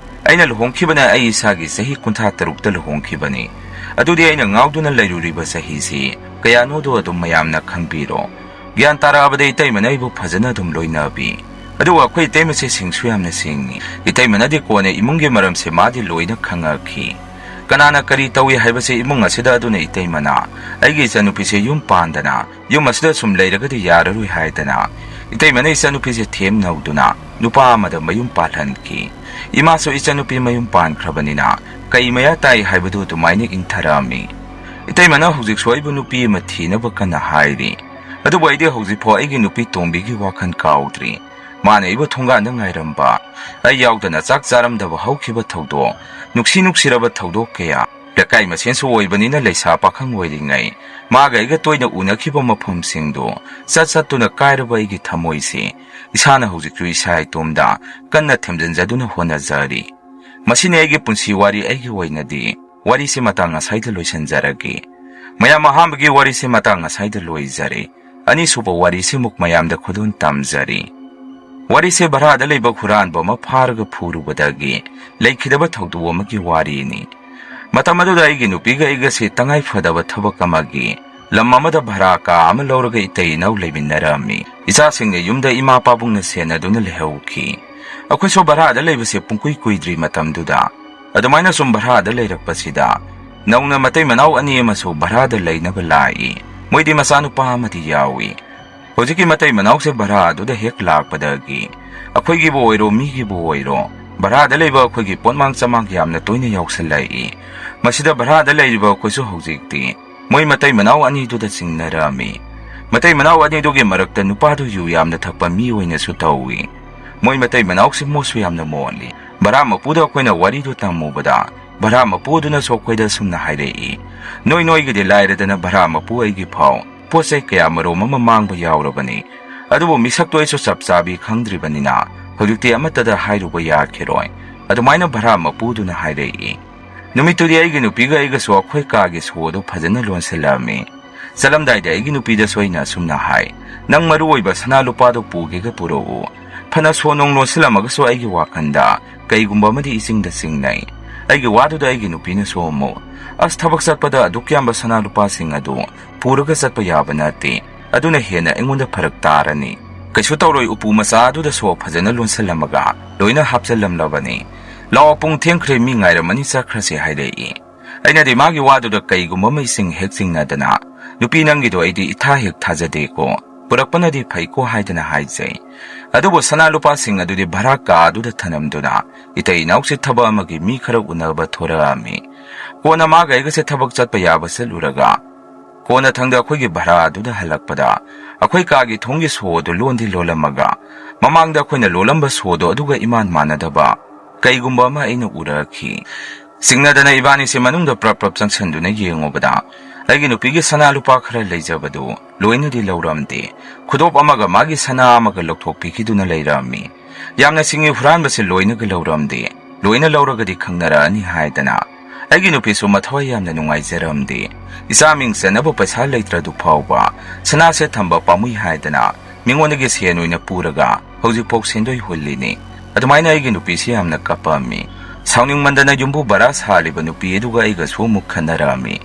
ꯑꯩꯅ ꯂꯨꯍꯣꯡꯈꯤꯕꯅ ꯑꯩ ꯏꯁꯥꯒꯤ ꯆꯍꯤ 63ꯇ ꯂꯨꯍꯣꯡꯈꯤꯕꯅꯤ ꯑꯗꯨꯗꯤ ꯑꯩꯅ ꯉꯥꯎꯗꯨꯅ ꯂꯩꯔꯨꯔꯤꯕ ꯆꯍꯤꯁꯤ ꯀꯌꯥꯅꯣꯗꯣ ꯑꯗꯨꯝ ꯃꯌꯥꯝꯅ ꯈꯪꯕꯤꯔꯣ ꯒ꯭ꯌꯥꯟ ꯇꯥꯔꯛꯑꯕꯗ ꯏꯇꯩꯃꯅ ꯑꯩꯕꯨ ꯐꯖꯅ ꯑꯗꯨꯝ ꯂꯣꯏꯅꯕꯤ ꯑꯗꯨꯒ ꯑꯩꯈꯣꯏ ꯏꯇꯩꯃꯁꯦ ꯁꯤꯡꯁꯨ ꯌꯥꯝꯅ ꯁꯤꯡꯉꯤ ꯏꯇꯩꯃꯅꯗꯤ ꯀꯣꯟꯅ ꯏꯃꯨꯡꯒꯤ ꯃꯔꯝꯁꯦ ꯃꯥꯗꯤ ꯂꯣꯏꯅ ꯈꯪꯉꯛꯈꯤ ꯀꯅꯥꯅ ꯀꯔꯤ ꯇꯧꯏ ꯍꯥꯏꯕꯁꯦ ꯏꯃꯨꯡ ꯑꯁꯤꯗ ꯑꯗꯨꯅ ꯏꯇꯩꯃꯅ ꯑꯩꯒꯤ ꯏꯆꯥꯅꯨꯄꯤꯁꯦ ꯌꯨꯝ ꯄꯥꯟꯗꯅ ꯌꯨꯝ ꯑꯁꯤꯗ ꯁꯨꯝ ꯂꯩꯔꯒꯗꯤ ꯌꯥꯔꯔꯣꯏ ꯍꯥꯏꯗꯅ ꯏꯇꯩꯃꯅ ꯏꯆꯥꯅꯨꯄꯤꯁꯦ ꯊꯦꯝꯅꯧꯗꯨꯅ ꯅꯨꯄꯥ ꯑꯃꯗ ꯃꯌꯨꯝ ꯄꯥꯜꯍꯟꯈꯤ 이마소 이자누피 mayum ꯄꯥꯟꯈ꯭ꯔꯕꯅꯤ나 ꯀꯩ ꯃꯌꯥ ꯇꯥꯏ ꯍꯥꯏꯕꯗꯨ ꯑꯗꯨꯃꯥꯏꯅ ꯏꯪꯊꯔꯛꯑꯝꯃꯤ ꯏꯇꯩꯃꯅ ꯍꯧꯖꯤꯛ ꯁꯣꯏꯕ ꯅꯨꯄꯤ ꯑꯃ ꯊꯤꯅꯕ ꯀꯟꯅ ꯍꯥꯏꯔꯤ ꯑꯗꯨꯕꯨ ꯑꯩꯗꯤ ꯍꯧꯖꯤꯛꯐꯥꯎ ꯑꯩꯒꯤ ꯅꯨꯄꯤ ꯇꯣꯝꯕꯤꯒꯤ ꯋꯥꯈꯜ ꯀꯥꯎꯗ꯭ꯔꯤ ꯃꯥꯅ ꯑꯩꯕꯨ ꯊꯣꯡꯒꯥꯟꯗ ꯉꯥꯏꯔꯝꯕ ꯑꯩ ꯌꯥꯎꯗꯅ ꯆꯥꯛ ꯆꯥꯔꯝꯗꯕ ꯍꯧꯈꯤꯕ ꯊꯧꯗꯣꯛ ꯅꯨꯡꯁꯤꯔꯕ ꯊꯧꯗꯣꯛ ꯀꯌꯥ ꯂꯩꯀꯥꯏ ꯃꯁꯦꯟꯁꯨ ꯑꯣꯏꯕꯅꯤꯅ ꯂꯩꯁꯥ ꯄꯥꯈꯪ ꯑꯣꯏꯔꯤꯉꯩ ꯃꯥꯒ ꯑꯩꯒ ꯇꯣꯏꯅ ꯎꯅꯈꯤꯕ ꯃꯐꯝꯁꯤꯡꯗꯨ ꯆꯠꯇꯨꯅ ꯀꯥꯏꯔꯕ ꯑꯩꯒꯤ ꯊꯃꯣꯏꯁꯤ ꯏꯁꯥꯅ ꯍꯧꯖꯤꯛꯁꯨ ꯏꯁꯥ ꯏꯇꯣꯝꯗ ꯀꯟꯅ ꯊꯦꯝꯖꯤꯟꯖꯗꯨꯅ ꯍꯣꯠꯅꯖꯔꯤ ꯃꯁꯤꯅꯤ ꯑꯩꯒꯤ ꯄꯨꯟꯁꯤ ꯋꯥꯔꯤ ꯑꯩꯒꯤ ꯑꯣꯏꯅꯗꯤ ꯋꯥꯔꯤꯁꯤ ꯃꯇꯥꯡ ꯑꯁꯥꯏꯗ ꯂꯣꯏꯁꯤꯟꯖꯔꯒꯦ ꯃꯌꯥꯝ ꯑꯍꯥꯟꯕꯒꯤ ꯋꯥꯔꯤꯁꯤ ꯃꯇꯥꯡ ꯑꯁꯥꯏꯗ ꯂꯣꯏꯖꯔꯦ ꯑꯅꯤꯁꯨꯕ ꯋꯥꯔꯤꯁꯤꯃꯨꯛ ꯃꯌꯥꯝꯗ ꯈꯨꯗꯣꯟ ꯇꯝꯖꯔꯤ ꯋꯥꯔꯤꯁꯤ ꯚꯔꯥꯗ ꯂꯩꯕ ꯍꯨꯔꯥꯟꯕ ꯑꯃ ꯐꯥꯔꯒ ꯐꯨꯔꯨꯕꯗꯒꯤ ꯂꯩꯈꯤꯗꯕ ꯊꯧꯗꯣꯛ ꯑꯃꯒꯤ ꯋꯥꯔꯤꯅꯤ ꯃꯇꯝ ꯑꯗꯨꯗ ꯑꯩꯒꯤ ꯅꯨꯄꯤꯒ ꯑꯩꯒꯁꯤ ꯇꯉꯥꯏ ꯐꯗꯕ ꯊꯕꯛ ꯑꯃꯒꯤ ꯂꯝ ꯑꯃꯗ ꯚꯔꯥ ꯀꯥ ꯑꯃ ꯂꯧꯔꯒ ꯏꯇꯩ ꯏꯅꯥꯎ ꯂꯩꯃꯤꯟꯅꯔꯝꯃꯤ ꯏꯆꯥꯁꯤꯡꯅ ꯌꯨꯝꯗ ꯏꯃꯥ ꯄꯥꯕꯨꯡꯅ ꯁꯦꯟꯅꯗꯨꯅ ꯂꯩꯍꯧꯈꯤ ꯑꯩꯈꯣꯏꯁꯨ ꯚꯔꯥꯗ ꯂꯩꯕꯁꯦ ꯄꯨꯡꯀꯨꯏ ꯀꯨꯏꯗ꯭ꯔꯤ ꯃꯇꯝꯗꯨꯗ ꯑꯗꯨꯃꯥꯏꯅ ꯁꯨꯝ ꯚꯔꯥꯗ ꯂꯩꯔꯛꯄꯁꯤꯗ ꯅꯧꯅ ꯃꯇꯩ ꯃꯅꯥꯎ ꯑꯅꯤ ꯑꯃꯁꯨ ꯚꯔꯥꯗ ꯂꯩꯅꯕ ꯂꯥꯛꯏ ꯃꯣꯏꯗꯤ ꯃꯆꯥꯅꯨꯄꯥ ꯑꯃꯗꯤ ꯌꯥꯎꯏ ꯍꯧꯖꯤꯛꯀꯤ ꯃꯇꯩ ꯃꯅꯥꯎꯁꯦ ꯚꯔꯥ ꯑꯗꯨꯗ ꯍꯦꯛ ꯂꯥꯛꯄꯗꯒꯤ ꯑꯩꯈꯣꯏꯒꯤꯕꯨ ꯑꯣꯏꯔꯣ ꯃꯤꯒꯤꯕꯨ ꯑꯣꯏꯔꯣ ꯚꯔꯥꯗ ꯂꯩꯕ ꯑꯩꯈꯣꯏꯒꯤ ꯄꯣꯠꯃꯥꯡ ꯆꯃꯥꯡ ꯌꯥꯝꯅ ꯇꯣꯏꯅ ꯌꯥꯎꯁꯜꯂꯛꯏ ꯃꯁꯤꯗ ꯚꯔꯥꯗ ꯂꯩꯔꯤꯕ ꯑꯩꯈꯣꯏꯁꯨ ꯍꯧꯖꯤꯛꯇꯤ ꯃꯣꯏ ꯃꯇꯩ ꯃꯅꯥꯎ ꯑꯅꯤꯗꯨꯗ ꯆꯤꯡꯅꯔꯝꯃꯤ ꯃꯇꯩ ꯃꯅꯥꯎ ꯑꯅꯤꯗꯨꯒꯤ ꯃꯔꯛꯇ ꯅꯨꯄꯥꯗꯨ ꯌꯨ ꯌꯥꯝꯅ ꯊꯛꯄ ꯃꯤ ꯑꯣꯏꯅꯁꯨ ꯇꯧꯏ ꯃꯣꯏ ꯃꯇꯩ ꯃꯅꯥꯎꯁꯤ ꯃꯣꯠꯁꯨ ꯌꯥꯝꯅ ꯃꯣꯠꯂꯤ ꯚꯔꯥ ꯃꯄꯨꯗ ꯑꯩꯈꯣꯏꯅ ꯋꯥꯔꯤꯗꯨ ꯇꯝꯃꯨꯕꯗ ꯚꯔꯥ ꯃꯄꯨꯗꯨꯅꯁꯨ ꯑꯩꯈꯣꯏꯗ ꯁꯨꯝꯅ ꯍꯥꯏꯔꯛꯏ ꯅꯣꯏꯒꯤꯗꯤ ꯂꯥꯏꯔꯗꯅ ꯚꯔꯥ ꯃꯄꯨ ꯑꯩꯒꯤ ꯐꯥꯎ ꯄꯣꯠ ꯆꯩ ꯀꯌꯥ ꯃꯔꯣꯝ ꯑꯃ ꯃꯥꯡꯕ ꯌꯥꯎꯔꯕꯅꯤ ꯑꯗꯨꯕꯨ ꯃꯤꯁꯛꯇꯣ ꯑꯩꯁꯨ ꯆꯞ ꯆꯥꯕꯤ ꯈꯪꯗ꯭ꯔꯤꯕꯅꯤꯅ ꯍꯧꯖꯤꯛꯇꯤ ꯑꯃꯠꯇꯗ ꯍꯥꯏꯔꯨꯕ ꯌꯥꯈꯤꯔꯣꯏ ꯑꯗꯨꯃꯥꯏꯅ ꯚꯔꯥ ꯃꯄꯨꯗꯨꯅ ꯍꯥꯏꯔꯛꯏ ꯅꯨꯃꯤꯠꯇꯨꯗꯤ ꯑꯩꯒꯤ ꯅꯨꯄꯤꯒ ꯑꯩꯒꯁꯨ ꯑꯩꯈꯣꯏ ꯀꯥꯒꯤ ꯁꯣꯗꯨ ꯐꯖꯅ ꯂꯣꯟꯁꯤꯜꯂꯝꯃꯤ ꯆꯠꯂꯝꯗꯥꯏꯗ ꯑꯩꯒꯤ ꯅꯨꯄꯤꯗꯁꯨ ꯑꯩꯅ ꯁꯨꯝꯅ ꯍꯥꯏ ꯅꯪ ꯃꯔꯨ ꯑꯣꯏꯕ ꯁꯅꯥ ꯂꯨꯄꯥꯗꯨ ꯄꯨꯒꯦꯒ ꯄꯨꯔꯛꯎ ꯐꯅ ꯁꯣ ꯅꯣꯡ ꯂꯣꯟꯁꯤꯜꯂꯝꯃꯒꯁꯨ ꯑꯩꯒꯤ ꯋꯥꯈꯟꯗ ꯀꯩꯒꯨꯝꯕ ꯑꯃꯗꯤ ꯏꯆꯤꯡꯗ ꯆꯤꯡꯅꯩ ꯑꯩꯒꯤ ꯋꯥꯗꯨꯗ ꯑꯩꯒꯤ ꯅꯨꯄꯤꯅꯁꯨ ꯑꯃꯨꯛ ꯑꯁ ꯊꯕꯛ ꯆꯠꯄꯗ ꯑꯗꯨꯛ ꯌꯥꯝꯕ ꯁꯅꯥ ꯂꯨꯄꯥꯁꯤꯡ ꯑꯗꯨ ꯄꯨꯔꯒ ꯆꯠꯄ ꯌꯥꯕ ꯅꯠꯇꯦ ꯑꯗꯨꯅ ꯍꯦꯟꯅ ꯑꯩꯉꯣꯟꯗ ꯐꯔꯛ ꯇꯥꯔꯅꯤ ꯀꯩꯁꯨ ꯇꯧꯔꯣꯏ ꯎꯄꯨ ꯃꯆꯥ ꯑꯗꯨꯗ ꯁꯣ ꯐꯖꯅ ꯂꯣꯟꯁꯤꯜꯂꯝꯃꯒ ꯂꯣꯏꯅ ꯍꯥꯞꯆꯜꯂꯝꯂꯕꯅꯤ ꯂꯥꯛꯑꯣ ꯄꯨꯡ ꯊꯦꯡꯈ꯭ꯔꯦ ꯃꯤ ꯉꯥꯏꯔꯝꯃꯅꯤ ꯆꯠꯈ꯭ꯔꯁꯤ ꯍꯥꯏꯔꯛꯏ ꯑꯩꯅꯗꯤ ꯃꯥꯒꯤ ꯋꯥꯗꯨꯗ ꯀꯩꯒꯨꯝꯕ ꯑꯃ ꯏꯁꯤꯡ ꯍꯦꯛ ꯆꯤꯡꯅꯗꯅ ꯅꯨꯄꯤ ꯅꯪꯒꯤꯗꯣ ꯑꯩꯗꯤ ꯏꯊꯥ ꯍꯦꯛ ꯊꯥꯖꯗꯦꯀꯣ ꯄꯨꯔꯛꯄꯅꯗꯤ ꯐꯩꯀꯣ ꯍꯥꯏꯗꯅ ꯍꯥꯏꯖꯩ ꯑꯗꯨꯕꯨ ꯁꯅꯥ ꯂꯨꯄꯥꯁꯤꯡ ꯑꯗꯨꯗꯤ ꯚꯔꯥ ꯀꯥ ꯑꯗꯨꯗ ꯊꯅꯝꯗꯨꯅ ꯏꯇꯩ ꯏꯅꯥꯎꯁꯤ ꯊꯕꯛ ꯑꯃꯒꯤ ꯃꯤ ꯈꯔ ꯎꯅꯕ ꯊꯣꯔꯛꯑꯝꯃꯤ ꯀꯣꯟꯅ ꯃꯥꯒ ꯑꯩꯒꯁꯦ ꯊꯕꯛ ꯆꯠꯄ ꯌꯥꯕ ꯆꯠꯂꯨꯔꯒ ꯀꯣꯟꯅ ꯊꯪꯗ ꯑꯩꯈꯣꯏꯒꯤ ꯚꯔꯥ ꯑꯗꯨꯗ ꯍꯜꯂꯛꯄꯗ ꯑꯩꯈꯣꯏ ꯀꯥꯒꯤ ꯊꯣꯡꯒꯤ ꯁꯣꯗꯨ ꯂꯣꯟꯗꯤ ꯂꯣꯜꯂꯝꯃꯒ ꯃꯃꯥꯡꯗ ꯑꯩꯈꯣꯏꯅ ꯂꯣꯜꯂꯝꯕ ꯁꯣꯗꯣ ꯑꯗꯨꯒ ꯏꯃꯥꯟ ꯃꯥꯟꯅꯗꯕ ꯀꯩꯒꯨꯝꯕ ꯑꯃ ꯑꯩꯅ ꯎꯔꯛꯈꯤ ꯆꯤꯡꯅꯗꯅ ꯏꯕꯥꯅꯤꯁꯦ ꯃꯅꯨꯡꯗ ꯄ꯭ꯔꯞ ꯆꯪꯁꯤꯟꯗꯨꯅ ꯌꯦꯡꯉꯨꯕꯗ ꯑꯩꯒꯤ ꯅꯨꯄꯤꯒꯤ ꯁꯅꯥ ꯂꯨꯄꯥ ꯈꯔ ꯂꯩꯖꯕꯗꯨ ꯂꯣꯏꯅꯗꯤ ꯂꯧꯔꯝꯗꯦ ꯈꯨꯗꯣꯞ ꯑꯃꯒ ꯃꯥꯒꯤ ꯁꯅꯥ ꯑꯃꯒ ꯂꯧꯊꯣꯛꯄꯤꯈꯤꯗꯨꯅ ꯂꯩꯔꯝꯃꯤ ꯌꯥꯝꯅ ꯁꯤꯡꯉꯤ ꯍꯨꯔꯥꯟꯕꯁꯦ ꯂꯣꯏꯅꯒ ꯂꯧꯔꯝꯗꯦ ꯂꯣꯏꯅ ꯂꯧꯔꯒꯗꯤ ꯈꯪꯅꯔꯛꯑꯅꯤ ꯍꯥꯏꯗꯅ ꯑꯩꯒꯤ ꯅꯨꯄꯤꯁꯨ ꯃꯊꯋꯥꯏ ꯌꯥꯝꯅ ꯅꯨꯡꯉꯥꯏꯖꯔꯝꯗꯦ ꯏꯆꯥ ꯃꯤꯡ ꯆꯟꯅꯕ ꯄꯩꯁꯥ ꯂꯩꯇ꯭ꯔꯗꯨ ꯐꯥꯎꯕ ꯁꯅꯥꯁꯦ ꯊꯝꯕ ꯄꯥꯝꯃꯨꯏ ꯍꯥꯏꯗꯅ ꯃꯤꯉꯣꯟꯗꯒꯤ ꯁꯦꯟ ꯑꯣꯏꯅ ꯄꯨꯔꯒ ꯍꯧꯖꯤꯛꯐꯥꯎ ꯁꯦꯟꯗꯣꯏ ꯍꯨꯜꯂꯤꯅꯤ ꯑꯗꯨꯃꯥꯏꯅ ꯑꯩꯒꯤ ꯅꯨꯄꯤꯁꯤ ꯌꯥꯝꯅ ꯀꯞꯄꯝꯃꯤ ꯁꯥꯎꯅꯤꯡꯃꯟꯗꯅ ꯌꯨꯝꯕꯨ ꯚꯔꯥ ꯁꯥꯜꯂꯤꯕ ꯅꯨꯄꯤ ꯑꯗꯨꯒ ꯑꯩꯒꯁꯨ ꯑꯃꯨꯛ ꯈꯟꯅꯔꯝꯃꯤ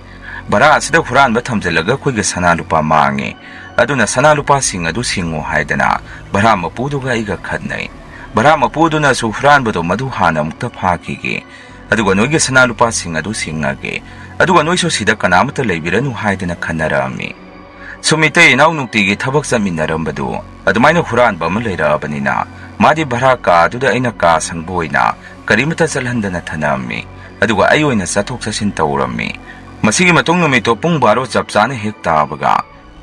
ꯚꯔꯥ ꯑꯁꯤꯗ ꯍꯨꯔꯥꯟꯕ ꯊꯝꯖꯤꯜꯂꯒ ꯑꯩꯈꯣꯏꯒꯤ ꯁꯅꯥ ꯂꯨꯄꯥ ꯃꯥꯡꯉꯦ ꯑꯗꯨꯅ ꯁꯅꯥ ꯂꯨꯄꯥꯁꯤꯡ ꯑꯗꯨ ꯁꯤꯡꯉꯨ ꯍꯥꯏꯗꯅ ꯚꯔꯥ ꯃꯄꯨꯗꯨꯒ ꯑꯩꯒ ꯈꯠꯅꯩ ꯚꯔꯥ ꯃꯄꯨꯗꯨꯅꯁꯨ ꯍꯨꯔꯥꯟꯕꯗꯣ ꯃꯗꯨ ꯍꯥꯟꯅ ꯑꯃꯨꯛꯇ ꯐꯥꯈꯤꯒꯦ ꯑꯗꯨꯒ ꯅꯣꯏꯒꯤ ꯁꯅꯥ ꯂꯨꯄꯥꯁꯤꯡ ꯑꯗꯨ ꯁꯤꯡꯉꯒꯦ ꯑꯗꯨꯒ ꯅꯣꯏꯁꯨ ꯁꯤꯗ ꯀꯅꯥꯃꯠꯇ ꯂꯩꯕꯤꯔꯅꯨ ꯍꯥꯏꯗꯅ ꯈꯟꯅꯔꯛꯑꯝꯃꯤ ꯁꯨꯝ ꯏꯇꯩ ꯏꯅꯥꯎ ꯅꯨꯡꯇꯤꯒꯤ ꯊꯕꯛ ꯆꯠꯃꯤꯟꯅꯔꯝꯕꯗꯨ ꯑꯗꯨꯃꯥꯏꯅ ꯍꯨꯔꯥꯟꯕ ꯑꯃ ꯂꯩꯔꯛꯑꯕꯅꯤꯅ ꯃꯥꯗꯤ ꯚꯔꯥ ꯀꯥ ꯑꯗꯨꯗ ꯑꯩꯅ ꯀꯥ ꯁꯪꯕ ꯑꯣꯏꯅ ꯀꯔꯤꯃꯠꯇ ꯆꯠꯍꯟꯗꯅ ꯊꯅꯝꯃꯤ ꯑꯗꯨꯒ ꯑꯩ ꯑꯣꯏꯅ ꯆꯠꯊꯣꯛ ꯆꯠꯁꯤꯟ ꯇꯧꯔꯝꯃꯤ ꯃꯁꯤꯒꯤ ꯃꯇꯨꯡ ꯅꯨꯃꯤꯠꯇꯣ ꯄꯨꯡ 12 ꯆꯞ ꯆꯥꯅ ꯍꯦꯛ ꯇꯥꯕꯒ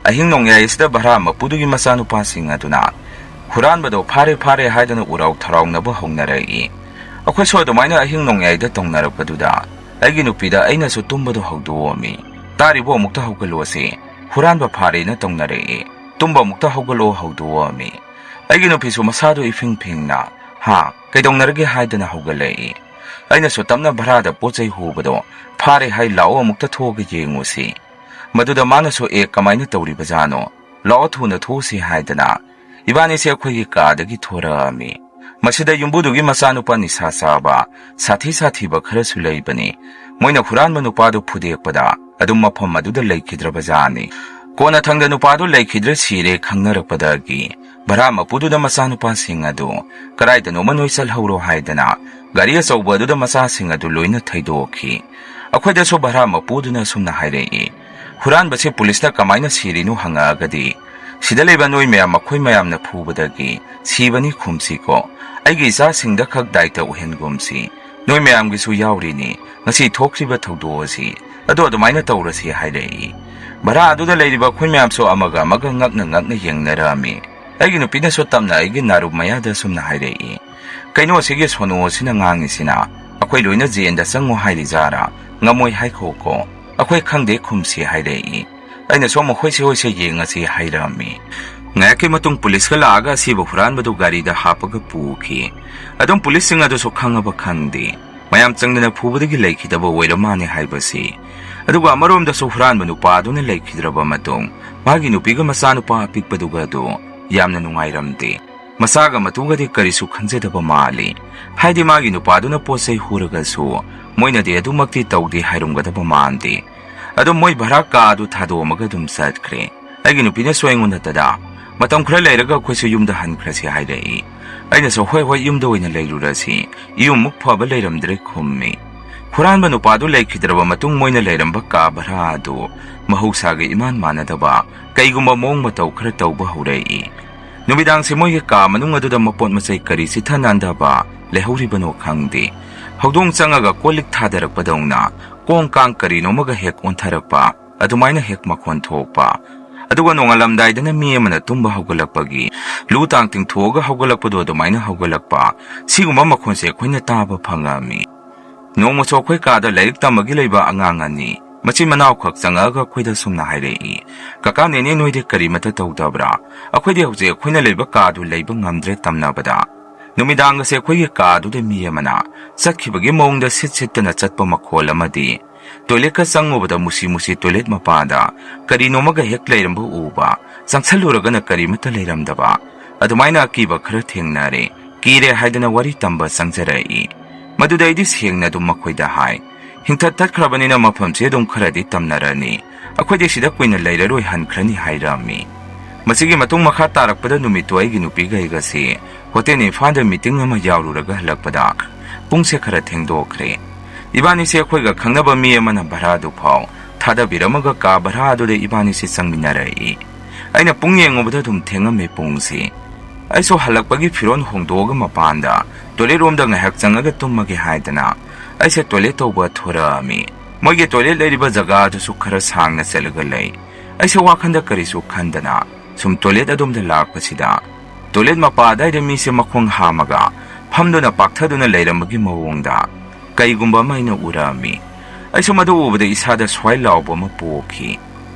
ꯑꯍꯤꯡ ꯅꯣꯡꯌꯥꯏꯁꯤꯗ ꯚꯔꯥ ꯃꯄꯨꯗꯨꯒꯤ ꯃꯆꯥꯅꯨꯄꯥꯁꯤꯡ ꯑꯗꯨꯅ ꯍꯨꯔꯥꯟꯕꯗꯣ ꯐꯥꯔꯦ ꯍꯥꯏꯗꯅ ꯎꯔꯥꯎ ꯊꯔꯥꯎꯅꯕ ꯍꯧꯅꯔꯛꯏ ꯑꯩꯈꯣꯏꯁꯨ ꯑꯗꯨꯃꯥꯏꯅ ꯑꯍꯤꯡ ꯅꯣꯡꯌꯥꯏꯗ ꯇꯧꯅꯔꯛꯄꯗꯨꯗ ꯑꯩꯒꯤ ꯅꯨꯄꯤꯗ ꯑꯩꯅꯁꯨ ꯇꯨꯝꯕꯗꯣ ꯍꯧꯗꯣꯛꯑꯝꯃꯤ ꯇꯥꯔꯤꯕꯣ ꯑꯃꯨꯛꯇ ꯍꯧꯒꯠꯂꯣꯁꯤ ꯍꯨꯔꯥꯟꯕ ꯐꯥꯔꯦꯅ ꯇꯧꯅꯔꯛꯏ ꯇꯨꯝꯕ ꯑꯃꯨꯛꯇ ꯍꯧꯒꯠꯂꯣ ꯍꯧꯗꯣꯛꯑꯝꯃꯤ ꯑꯩꯒꯤ ꯅꯨꯄꯤꯁꯨ ꯃꯁꯥꯗꯨ ꯏꯐꯤꯡ ꯐꯤꯡꯅ ꯀꯩꯗꯧꯅꯔꯒꯦ ꯍꯥꯏꯗꯅ ꯍꯧꯒꯠꯂꯛꯏ ꯑꯩꯅꯁꯨ ꯇꯞꯅ ꯚꯔꯥꯗ ꯄꯣꯠ ꯆꯩ ꯍꯨꯕꯗꯣ ꯐꯥꯔꯦ ꯍꯥꯏ ꯂꯥꯛꯑꯣ ꯑꯃꯨꯛꯇ ꯊꯣꯛꯑꯒ ꯌꯦꯡꯉꯨꯁꯤ ꯃꯗꯨꯗ ꯃꯥꯅꯁꯨ ꯀꯃꯥꯏꯅ ꯇꯧꯔꯤꯕꯖꯥꯠꯅꯣ ꯂꯥꯛꯑꯣ ꯊꯨꯅ ꯊꯣꯛꯎꯁꯤ ꯍꯥꯏꯗꯅ ꯏꯕꯥꯅꯤꯁꯦ ꯑꯩꯈꯣꯏꯒꯤ ꯀꯥꯗꯒꯤ ꯊꯣꯔꯛꯑꯝꯃꯤ ꯃꯁꯤꯗ ꯌꯨꯝꯕꯨꯗꯨꯒꯤ ꯃꯆꯥꯅꯨꯄꯥ ꯅꯤꯁꯥ ꯆꯥꯕ ꯁꯥꯊꯤꯕ ꯈꯔꯁꯨ ꯂꯩꯕꯅꯤ Moina huranba nupadu phudekpada adum mafam aduda leikhidrabajani. Kona thangda nupadu leikhidra sire khangnarakpadagi bara mapududa masa nupasing adu karaida noma noisal hauro haidana gari achauba aduda masasing adu loina thaidokhi. Akhoidasu bara mapuduna sumna hairei. Huranbase pulista kamaina sirinu hangagadi sida leba noi mayam makhoi mayamna phubadagi sibani khumsiko aigi isa singda khak daita uhengumsi noi mayamgisu yawrini ngasi thokriba thaudosi ado adumaina tawrasi hairei. Bara aduda leiriba khoi mayamso amaga ngakna yengnarami aigi nupina so tamna aigi naru mayada sumna hairei. Kaino sige sono sina ngangi sina akhoi loina jenda sango hairi jara ngamoi haikhoko akhoi khangde khumsi hairei. Aina so hoise yengasi hairami. Ngayaki matung pulis ka laaga si huran badu gari da hapaga puki. Adong pulis singa do so khangaba khangdi. Mayam changna phubadagi laikhidaba wairamani haibasi. Aduga amarom da so huran banu padu na laikhidraba matung magi nupiga masa nupa pikpaduga do yamna nungairamdi. Masaga matugadi karisu khanjedaba mali. Haidi magi nupadu na posay huragasu moina de adumakti tawdi hairumgadaba mandi. Adum moi baraka adu thado magadum satkre aigi nupina soingun tada matam khra leiraga khoisu yumda hankrasi hairei aina so hoi yumda oina leirurasi yum muk phaba leiramdre khummi huranba nupadu leikhidraba matung moina leiramba ka bara adu mahausaga iman manadaba kaigumba mong mataw khra tawba haurei numidang se moi ka manung adu da mapot masai kari sithanandaba lehuribano khangdi hawdong changaga kolik thadarakpadongna kong kang kari nomaga hek ontharakpa adumaina hek makhon thokpa aduga nongalamdai dana mi amana tumba haugalakpagi lutang ting thoga haugalakpado adumaina haugalakpa siguma makhon se khoina taba phangami nongmo so khoi ka da lairik tamagi leiba angangani machi manaw khak changaga khoida sumna hairei kaka nene noide kari mata tawdabra akhoide hauje khoina leiba ka du leiba ngamdre tamnabada numidang se khoi ka du de mi amana sakhibagi mongda sitna chatpa makhol amadi toilet ka sangobada musi toilet mapada kari nomaga hek leirambu uba sangsaluraga na kari mata leiramdaba adumaina akiba khara thengnare kire haidana wari tamba sangjarai maduda idis hengna dum makhoida hai hingthat tat khrabani mafam che dum kharadi tamnarani akhode sida koina leiraroi hankrani hairami masigi matung makha tarakpada numitoi gi nupi gaiga se hotel ni father meeting ama yaururaga halakpada pungse khara thengdokre ibani se khoiga khangnaba mi amana baradu phau thada biramaga ka baradu de ibani se sangminarai aina pungyengobada dum thengame pungsi aiso halakpagi firon hongdoga mapanda toilet romda ngahak changaga tummage haidana aise toilet toba thorami moige toilet leiriba jaga du su khara sangna chelaga lei aise wakhanda karisu khandana sum toilet adum da lakpasida toilet mapada de mi se makhong hamaga famduna pakthaduna leiramagi mawongda kaigumba maina urami aiso madu ubada isada swai lawbo ma pokhi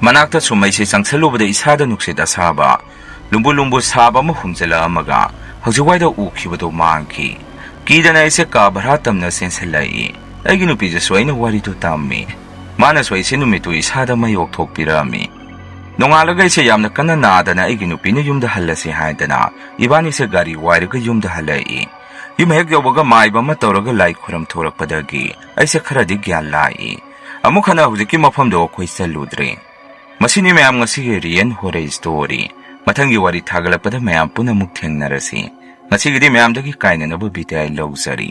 manakta sumai se sangsalubada isada nuksida saba lumbu saba ma humjala amaga haujiwaida ukhibado mangki kidana ise ka bharatamna senselai aigi nupi je soina wari tu tammi mana soi se numitu isada mayok thokpirami nongalaga ise yamna kana nadana aigi nupi ne yumda hallasi haidana ibani se gari wairaga yumda halai yum hek yobaga maiba ma tawraga lai khuram thorakpadagi aise kharadi gyan lai amukhana hujiki mafamdo khoi saludre masini mayam ngasi rian hore story matangi wari thagalapada mayam puna muk thengnarasi ngasi gidi mayam dagi kaina nabu bitai lawsari